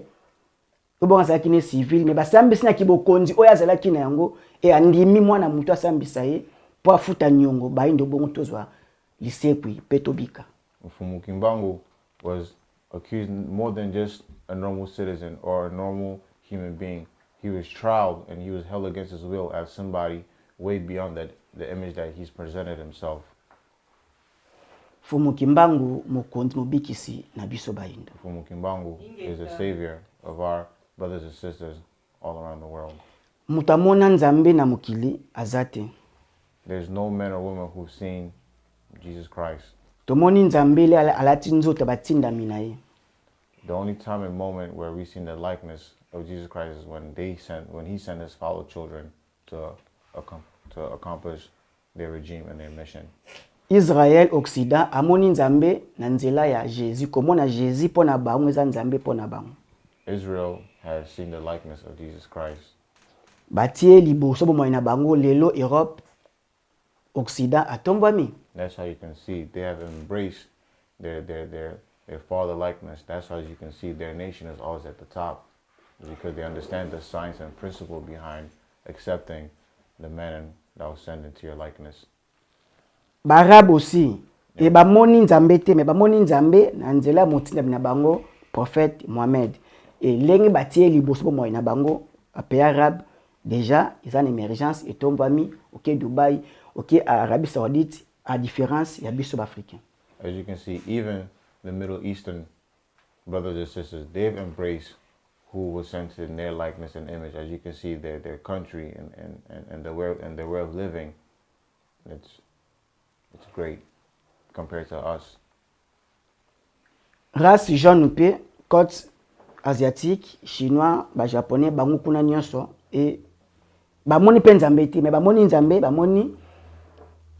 obonga sa kine civil, mais basambisi na kibokonzi oya zala kina yango e andimi mwana mutu asambisa ye po afuta niongo baindo bongo tozwa lisekwi petobika. Mfumu Kimbangu was accused more than just a normal citizen or a normal human being. He was trialed and he was held against his will as somebody way beyond the image that he's presented himself. Mfumu Kimbangu mokonzi mobikisi na biso baindo. Mfumu Kimbangu is a savior of our brothers and sisters all around the world. Mutamona nzambe na mukili azate. There's no man or woman who've seen Jesus Christ. Tomoni nzambe le alati nzoto batinda minaye. The only time and moment where we've seen the likeness of Jesus Christ is when he sent his fellow children to accomplish their regime and their mission. Israel Occident amoni nzambe na nzela ya Jésus. Komona Jésus pona bango eza nzambe pona bango. Israel has seen the likeness of Jesus Christ. Batie liboso bo na bango lelo Europe Occident atombami. That's how you can see they have embraced their father likeness. That's how you can see their nation is always at the top, because they understand the science and principle behind accepting the man that was sent into your likeness. Barab aussi. Et bamoni nzambe te, mais bamoni nzambe na nzela motinda na bango prophète Mohamed. Et lengi batie liboso bo na bango pays arabe déjà ils ont une émergence et tombami OK Dubaï, OK Arabie Saoudite à différence ya biso africain. As you can see, even the Middle Eastern brothers and sisters, they've embraced who was sent in their likeness and image. As you can see, their country and their way of living, it's great compared to us. Race jaune pe côte asiatique, chinois, ba japonais, bango kuna nyonso et bamoni pe nzambe te, mais bamoni nzambe, bamoni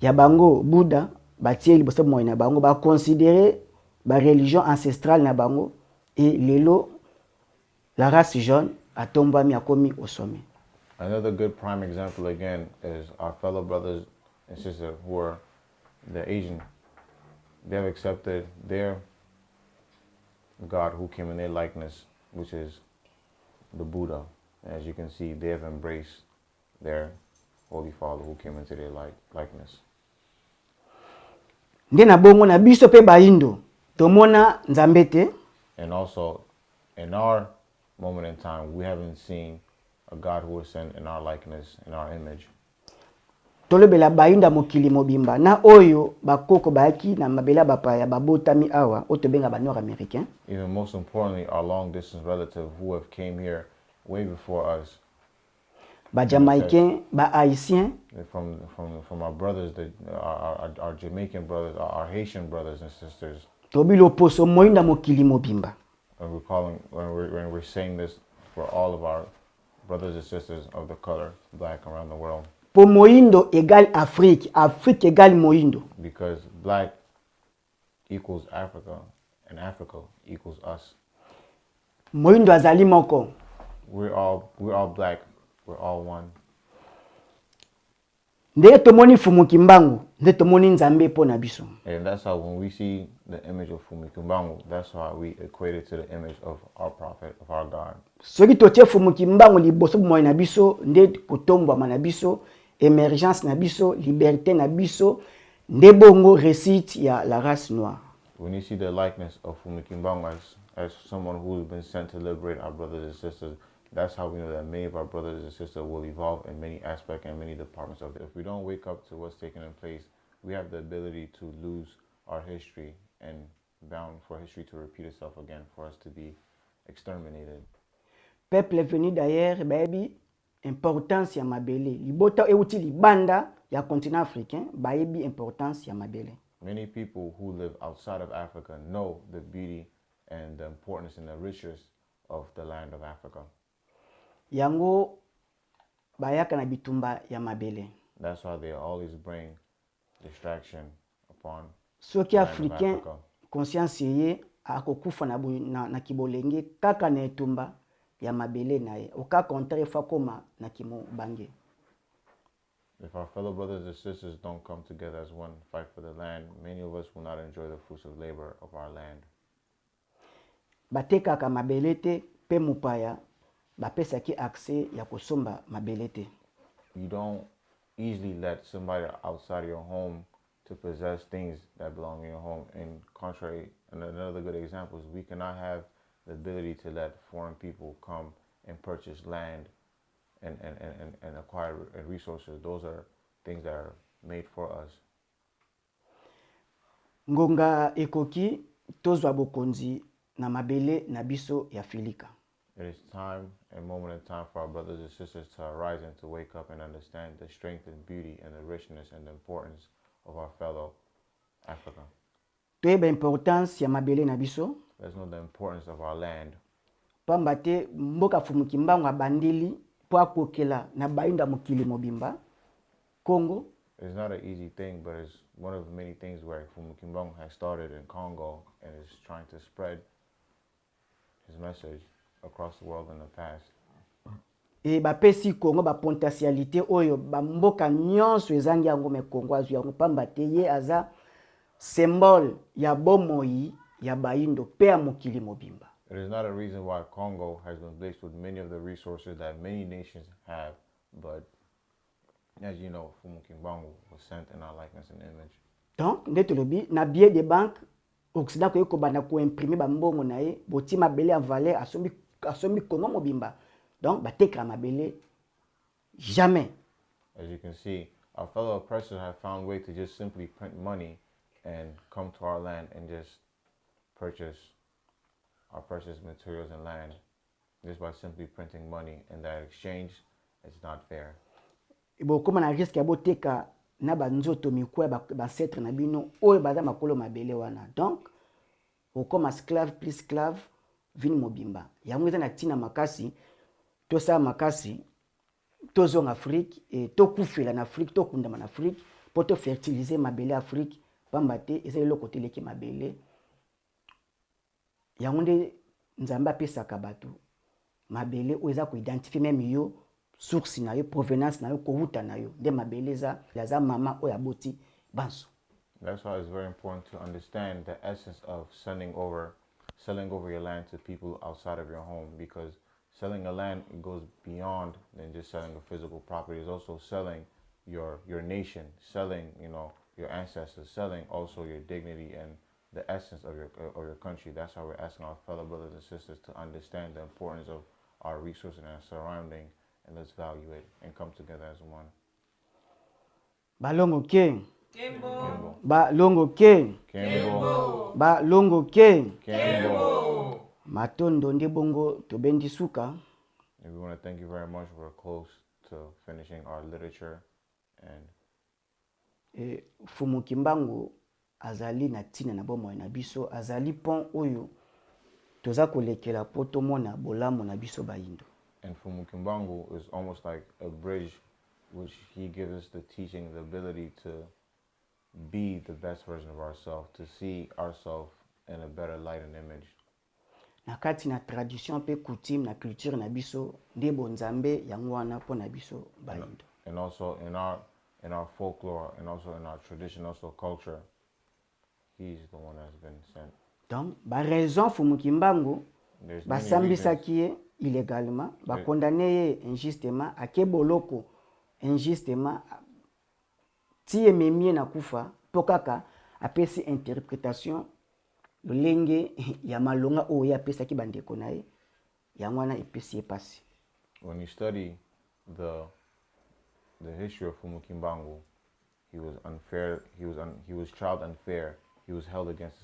ya bango Bouddha, batie liboso mo na bango, ba considérer ba religion ancestrale na bango et lelo la race jaune atombami akomi au sommet. Another good prime example again is our fellow brothers and sisters who are the Asian. They have accepted their God who came in their likeness, which is the Buddha. As you can see, they have embraced their Holy Father who came into their likeness. Ndena bongo na biso pe baindo tomona nzambe te. And also, in our moment in time, we haven't seen a God who was sent in our likeness, in our image. Tolobela bayinda mokili mobimba na oyo bakoko bayaki na mabela bapaya babotami awa otobenga ba nord américain. Even most importantly, our long distance relative who have came here way before us. Ba Jamaïcain, ba Haïtien. From our brothers, our Jamaican brothers, our Haitian brothers and sisters. Tobilo poso moyinda mokili mobimba. And when we're saying this for all of our brothers and sisters of the color black around the world. Po moyindo égale Afrique, Afrique égale moyindo. Because black equals Africa and Africa equals us. Moyindo azali moko. We're all black. We're all one. Nde tomoni Mfumu Kimbangu, nde tomoni nzambe po na biso. And that's how when we see the image of Mfumu Kimbangu, that's how we equate it to the image of our prophet, of our God. Soki totie Mfumu Kimbangu liboso mo na biso, nde kotombwa na biso, émergence na biso, liberté na biso, nde bongo réussite ya la race noire. When you see the likeness of Mfumu Kimbangu as someone who's been sent to liberate our brothers and sisters, that's how we know that many of our brothers and sisters will evolve in many aspects and many departments of it. If we don't wake up to what's taking place, we have the ability to lose our history and bound for history to repeat itself again, for us to be exterminated. Peuple venu d'ailleurs, baby, importance ya mabele. Libota euti libanda ya continent africain, baby importance ya mabele. Many people who live outside of Africa know the beauty and the importance and the riches of the land of Africa. Yango bayaka na bitumba ya mabele. That's why they always bring distraction upon Soki africain conscience ye akokufa na kibolenge kaka na etumba ya mabele na ye. Oka contraire fa koma na kimo bange. If our fellow brothers and sisters don't come together as one, fight for the land, many of us will not enjoy the fruits of labor of our land. Bateka ka mabele te pe mupaya bapesa ki accès ya kosomba mabele te. You don't easily let somebody outside of your home to possess things that belong in your home. And contrary, and another good example is we cannot have the ability to let foreign people come and purchase land and acquire resources. Those are things that are made for us. Ngonga ekoki tozwa bokonzi na mabele na biso ya Filika. It is time, a moment in time for our brothers and sisters to arise and to wake up and understand the strength and beauty and the richness and the importance of our fellow Africa. toyeba importance ya mabele na biso. Let's know the importance of our land. Pamba te mboka Mfumu Kimbangu abandeli po akokela na bainda mokili mobimba Congo. It's not an easy thing, but it's one of the many things where Mfumu Kimbangu has started in Congo and is trying to spread his message across the world in the past. Et bapesi Congo ba potentialité oyo ba mboka nyonso ezangi yango me Congo azu yango pamba te ye aza symbole ya bomoi ya baindo pe ya mokili mobimba. It is not a reason why Congo has been blessed with many of the resources that many nations have, but as you know, Mfumu Kimbangu was sent in our likeness and image. Donc, ndetolobi na billet de banque Occident ko yeko bana ko imprimer ba mbongo na ye boti mabele en valeur asombi Congo mobimba. Donc, batekra mabele jamais. As you can see, our fellow oppressors have found a way to just simply print money and come to our land and just purchase our precious materials and land just by simply printing money, and that exchange is not fair. Ibo koma na risque ya boteka na banzoto mikwa ba ancêtre na bino oyo baza makolo mabele wana. Donc, okoma esclave plus esclave vini mobimba. Yango eza na tina makasi tosa makasi tozonga Afrique et to kufela na Afrique to kundama na Afrique pour to fertiliser mabele Afrique pamba te eza le côté leki mabele. Yango nde nzamba apesaka bato mabele oyo eza ko identifier même yo source na yo provenance na yo kowuta na yo nde mabele eza mama oyo aboti banso. That's why it's very important to understand the essence of selling over your land to people outside of your home, because selling a land, it goes beyond than just selling a physical property. It's also selling your nation, selling, you know, your ancestors, selling also your dignity and the essence of your country. That's why we're asking our fellow brothers and sisters to understand the importance of our resources and our surrounding, and let's value it and come together as one. Balongo ke Kembo. balongo ke Kembo. balongo ke Kembo. matondo nde bongo tobendi suka. And we want to thank you very much. We're close to finishing our literature, and Mfumu Kimbangu azali na tina na bomoi na biso, azali pont oyo toza kolekela po tomona bolamu na biso baindo. And Mfumu Kimbangu is almost like a bridge, which he gives us the teaching, the ability to be the best version of ourselves, to see ourselves in a better light and image. Na kati na tradition pe coutume na culture na biso nde bonzambe yango wana po na biso baindo. And also in our folklore and also in our tradition, also culture, he's the one that's been sent. Donc ba raison Mfumu Kimbangu There's ba many sambisaki ye illégalement, ba condamné ye injustement, ake boloko injustement, ti ememie na kufa po kaka apesi interprétation lolenge ya malonga oyo ya pesaki bandeko na ye yango wana epesi epasi. When you study the history of Mfumu Kimbangu, he was unfair. He was tried unfair. He was held against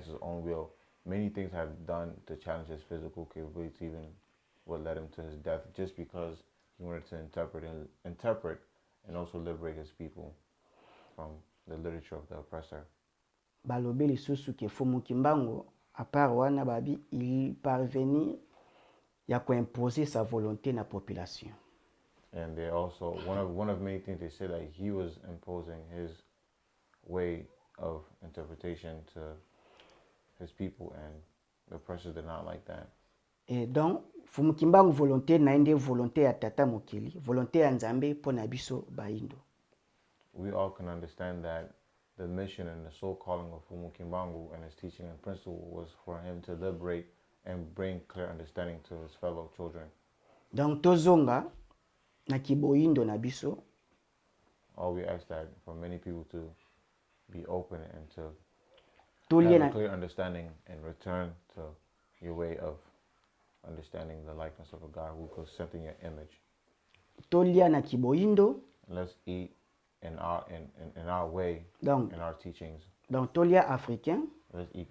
his own will. Many things have done to challenge his physical capabilities, even what led him to his death, just because he wanted to interpret and also liberate his people from the literature of the oppressor. Balobi lisusu ke Mfumu Kimbangu à part wana babi il parvenir ya ko imposer sa volonté na population. And they also one of many things they said, like he was imposing his way of interpretation to his people, and the oppressors did not like that. Et donc Mfumu Kimbangu volonté na ende volonté ya tata mokili, volonté ya Nzambe po na biso baindo. We all can understand that the mission and the soul calling of Mfumu Kimbangu and his teaching and principle was for him to liberate and bring clear understanding to his fellow children. Donc tozonga na kiboindo na biso. All we ask that for many people to be open and to have a clear understanding and return to your way of understanding the likeness of a God who was sent in your image. Tolia na kiboindo. Let's eat in our way, donc, in our teachings. Donc tolia africain. Let's eat.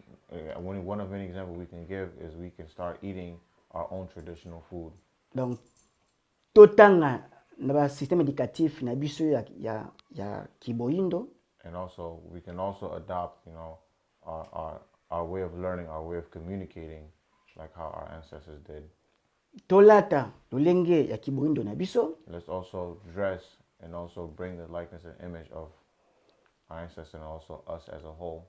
One of many examples we can give is we can start eating our own traditional food. Donc totanga na ba système éducatif na biso ya kiboindo. And also we can also adopt, you know, our way of learning, our way of communicating, like how our ancestors did. Tolata lolenge ya kiboindo na biso. Let's also dress and also bring the likeness and image of our ancestors and also us as a whole.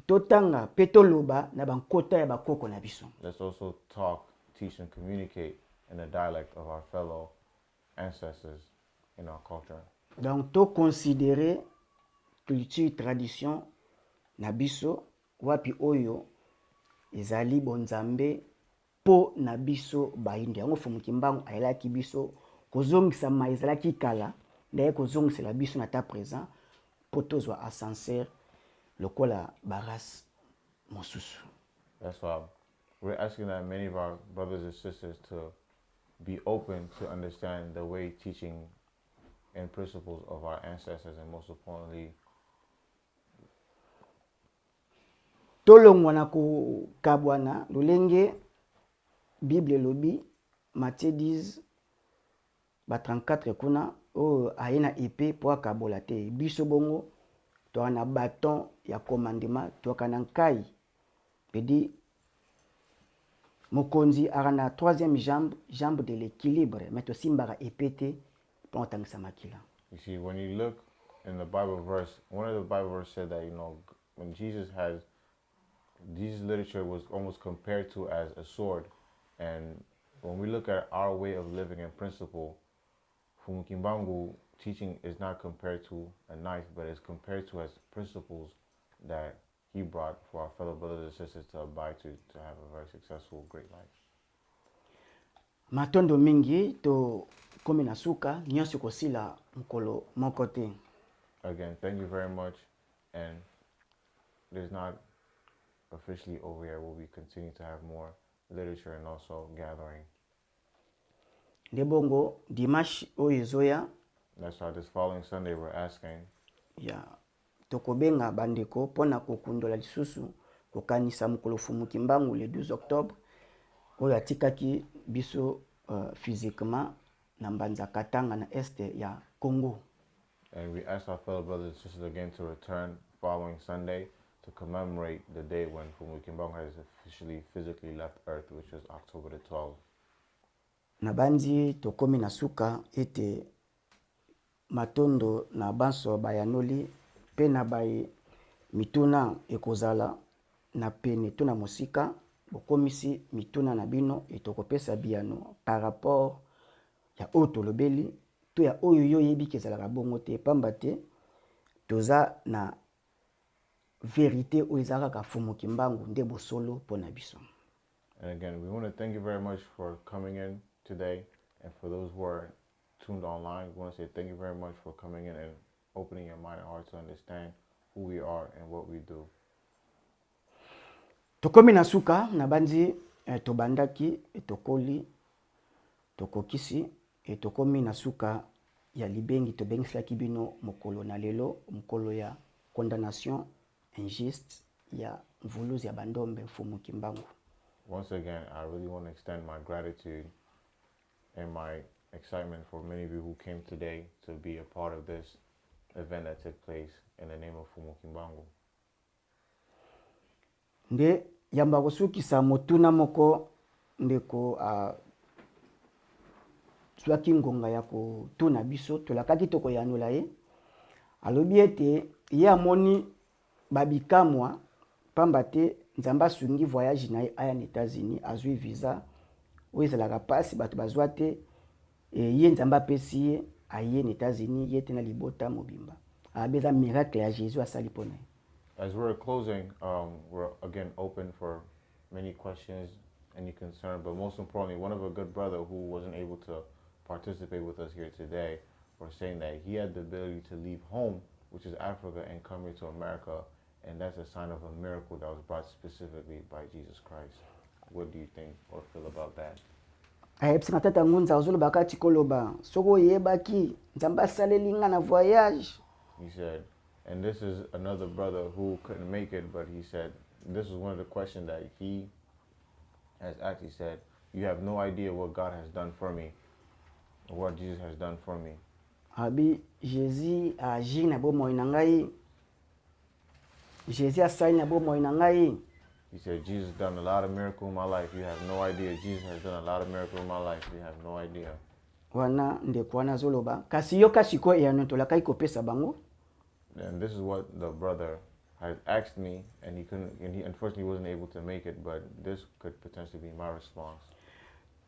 Totanga petoloba na bankota ya bakoko na biso. Let's also talk, teach, and communicate in the dialect of our fellow ancestors in our culture. Donc to considérer culture tradition na biso wapi oyo ezali bonzambe po na biso baindi. Yango Mfumu Kimbangu ayelaki biso kozongisa ma ezalaki kala ndaye kozongisela biso na ta présent po tozwa ascenseur lokola baras mosusu. That's why we're asking that many of our brothers and sisters to be open to understand the way, teaching, and principles of our ancestors, and most importantly, tolongwa na kukabwana lolenge Bible lobi Matthieu 10 ba 34 kuna o ayena épée po akabola te biso bongo to na bâton ya commandement to kana nkai pedi mokonzi arana troisième jambe de l'équilibre mais to simbara épée te po tangisa makila. You see, when you look in the Bible verse, one of the Bible verse said that, you know, when Jesus literature was almost compared to as a sword. And when we look at our way of living and principle, Mfumu Kimbangu teaching is not compared to a knife, but it's compared to as principles that he brought for our fellow brothers and sisters to abide to have a very successful, great life. Matondo mingi to komi na suka nyonso kosila mkolo moko te. Again, thank you very much, and there's not officially over here. We'll be continuing to have more literature and also gathering. Debongo dimash oyezoya. That's why this following Sunday we're asking. Yeah. Tokobenga bandeko pona kokundola lisusu kokanisa mukolo Mfumu Kimbangu le 12 octobre oyo atikaki biso physiquement na mbanza Katanga na este ya Congo. And we ask our fellow brothers and sisters again to return following Sunday to commemorate the day when Mfumu Kimbangu has officially physically left Earth, which was October the 12th. Na banzi tokomi na suka ete matondo na banso bayanoli pe na bai mituna ekozala na pene to na mosika bokomisi mituna na bino etokopesa biano par rapport ya oyo tolobeli to ya oyo yo yebi kezalaka bongo te pamba te toza na vérité oyo ezalaka Mfumu Kimbangu nde bosolo mpo na biso. And again, we want to thank you very much for coming in today, and for those who are tuned online, we want to say thank you very much for coming in and opening your mind and heart to understand who we are and what we do. Tokomi na suka na banzi tobandaki etokoli tokokisi etokomi na suka ya libengi tobengiselaki bino mokolo na lelo mokolo ya condamnation injuste ya mvuluzi ya bandombe Mfumu Kimbangu. Once again, I really want to extend my gratitude and my excitement for many of you who came today to be a part of this event that took place in the name of Mfumu Kimbangu. Nde yamba kosukisa motuna moko ndeko swaki ngonga ya kotuna biso tolakaki toko yanula ye alobi ete ye amoni babikamwa pamba te nzamba asungi voyage na ye aya na États-Unis azwi visa oyo ezalaka pasi bato bazwa te ye nzamba apesi ye aye na États-Unis ye te na libota mobimba abeza miracle ya Jésus asali pona ye. As we're closing, we're again open for many questions, any concern, but most importantly, one of a good brother who wasn't able to participate with us here today was saying that he had the ability to leave home, which is Africa, and come here to America, and that's a sign of a miracle that was brought specifically by Jesus Christ. What do you think or feel about that? Ayebisanga tata ngunza ozoloba kati koloba soko yebaki nzamba asaleli nga na voyage. He said, and this is another brother who couldn't make it, but he said this is one of the questions that he as actually said, you have no idea what God has done for me, or what Jesus has done for me. Abi Jésus a agi na bomoi na ngai. Jésus a sali na bomoi na ngai. He said, Jesus done a lot of miracles in my life. You have no idea. Jesus has done a lot of miracles in my life. You have no idea. Wana ndeko wana zoloba. Kasi yo kasi ko ya notolaka ikopesa bango. And this is what the brother has asked me, and he unfortunately wasn't able to make it, but this could potentially be my response.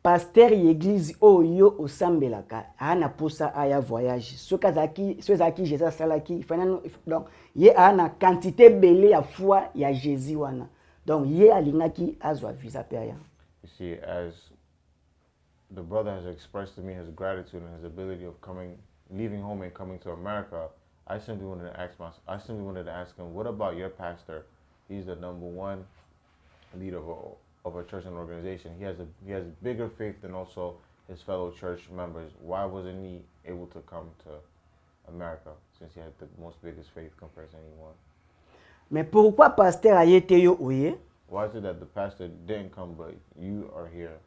Pasteur l'église oyo osambelaka ana posa aya voyage. Soka zaki Jésus salaki fanano donc ye ana quantité belé ya foi ya Jésus wana. Donc ye alingaki azwa visa pe aya. You see, as the brother has expressed to me his gratitude and his ability of leaving home and coming to America, I simply wanted to ask him, what about your pastor? He's the #1 leader of a church and organization. He has bigger faith than also his fellow church members. Why wasn't he able to come to America since he had the most biggest faith compared to anyone? Mais pourquoi pasteur ayete yo oye? Why is it that the pastor didn't come but you are here?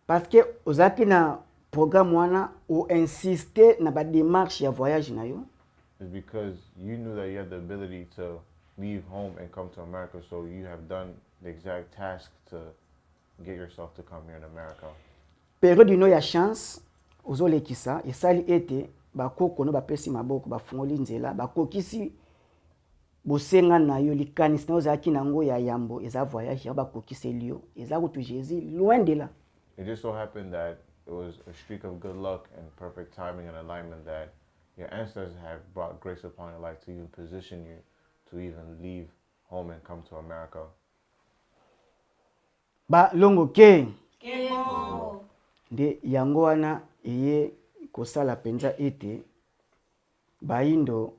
Parce que ozaki na programme wana ou insister na ba démarche ya voyage na yo. It's because you knew that you had the ability to leave home and come to America, so you have done the exact task to get yourself to come here in America. Période no ya chance ozolekisa esali ete bakoko no bapesi maboko bafungoli nzela bakokisi bosenga na yo likanisi na ozaki nango ya yambo eza voyage ya bakokisi liyo eza kutu Jésus loin de là. It just so happened that it was a streak of good luck and perfect timing and alignment that your ancestors have brought grace upon your life to even position you to even leave home and come to America. Ba longo ke de yango wana eye kosala penza ete baindo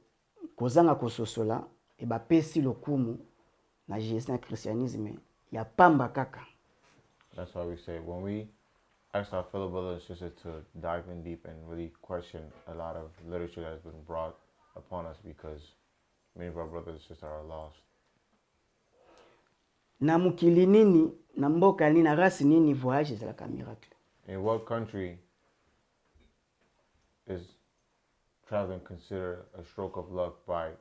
kozanga kososola e bapesi lokumu na Jésus na christianisme ya pamba kaka. That's why we say when we ask our fellow brothers and sisters to dive in deep and really question a lot of literature that has been brought upon us, because many of our brothers and sisters are lost. Na mukili nini na mboka nini na rasi nini voyage ezalaka miracle? In what country is traveling considered a stroke of luck by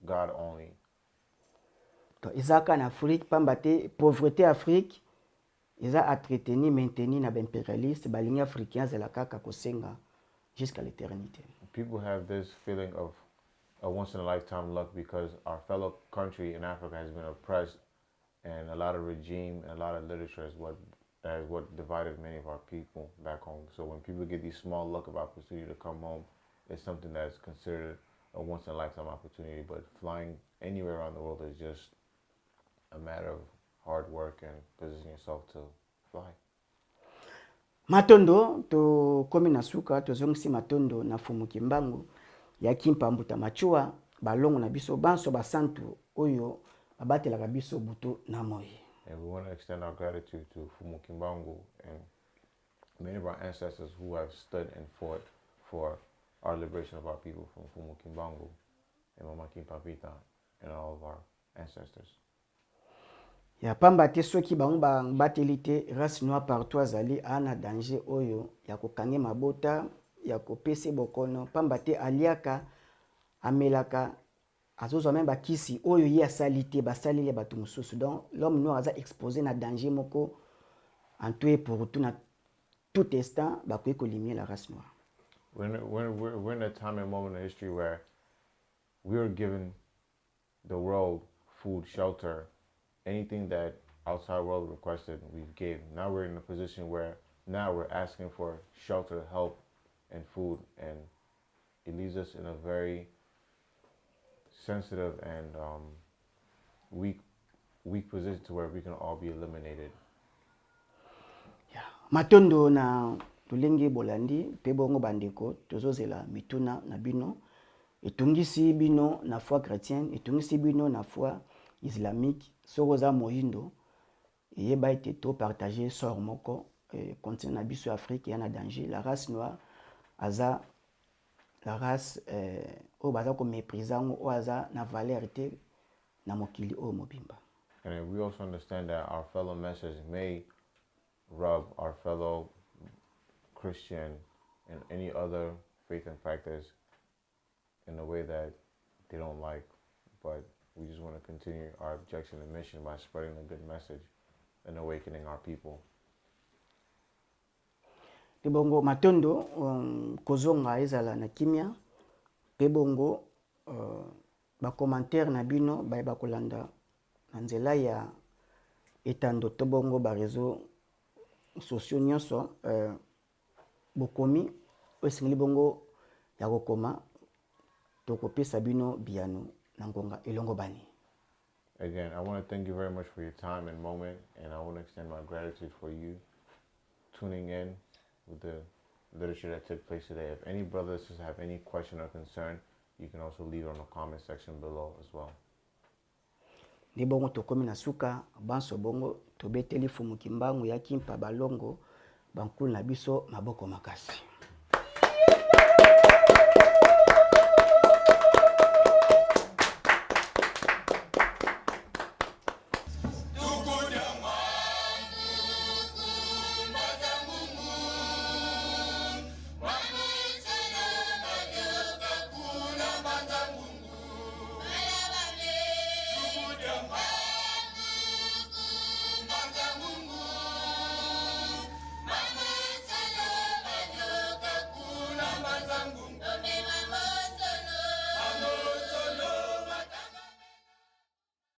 God only? To ezaka na Afrique pamba te pauvreté Afrique eza entreteni mainteni na impérialiste balingi africain zela kaka kosenga jusqu'à l'éternité. People have this feeling of a once in a lifetime luck because our fellow country in Africa has been oppressed, and a lot of regime and a lot of literature is what divided many of our people back home. So when people get these small luck of opportunity to come home, it's something that's considered a once in a lifetime opportunity. But flying anywhere around the world is just a matter of hard work and positioning yourself to fly. Matondo to komi na suka to zongisi matondo na Mfumu Kimbangu ya Kimpambuta machua balongo na biso banso basantu oyo babatelaka biso buto na moi. And we want to extend our gratitude to Mfumu Kimbangu and many of our ancestors who have stood and fought for our liberation of our people, from Mfumu Kimbangu and Mama Kimpapita and all of our ancestors. Ya pamba te soki bango batelite race noire partout azali ana danger oyo ya kokange mabota ya kopese bokono pamba te aliaka amelaka azozwa même bakisi oyo ye asali te basalile bato mosusu. Donc l'homme noir aza exposé na danger moko en tout et pour tout na tout instant bakoki kolimie la race noire. We're in a time and moment in history where we are given the world food, shelter, anything that outside world requested, we gave. Now we're in a position where now we're asking for shelter, help, and food, and it leaves us in a very sensitive and weak position to where we can all be eliminated. Yeah. Matondo na tulenge bolandi pe bongo bandeko tozozela mituna na bino etungisi bino na foi chrétienne, etungisi bino na foi islamique. Sokoza moyindo yeba ete to partager sort moko continent na biso Afrique ya na danger. La race noire aza la race o baza ko mépriser ngo o aza na valeur te na mokili o mobimba. And then we also understand that our fellow message may rub our fellow Christian and any other faith and practice in a way that they don't like, but we just want to continue our objection and mission by spreading a good message and awakening our people. Tibongo matondo kozonga ezala na kimia pebongo ba commentaire na bino ba kolanda na nzela ya etando tobongo ba réseau sociaux nyonso bokomi osengeli bongo ya kokoma tokopesa bino biano na ngonga elongo bani. Again, I want to thank you very much for your time and moment, and I want to extend my gratitude for you tuning in with the literature that took place today. If any brothers have any question or concern, you can also leave it on the comment section below as well. Ni bongo tokomi na suka banso bongo tobeteli Mfumu Kimbangu ya kimpa balongo bankulu na biso maboko makasi.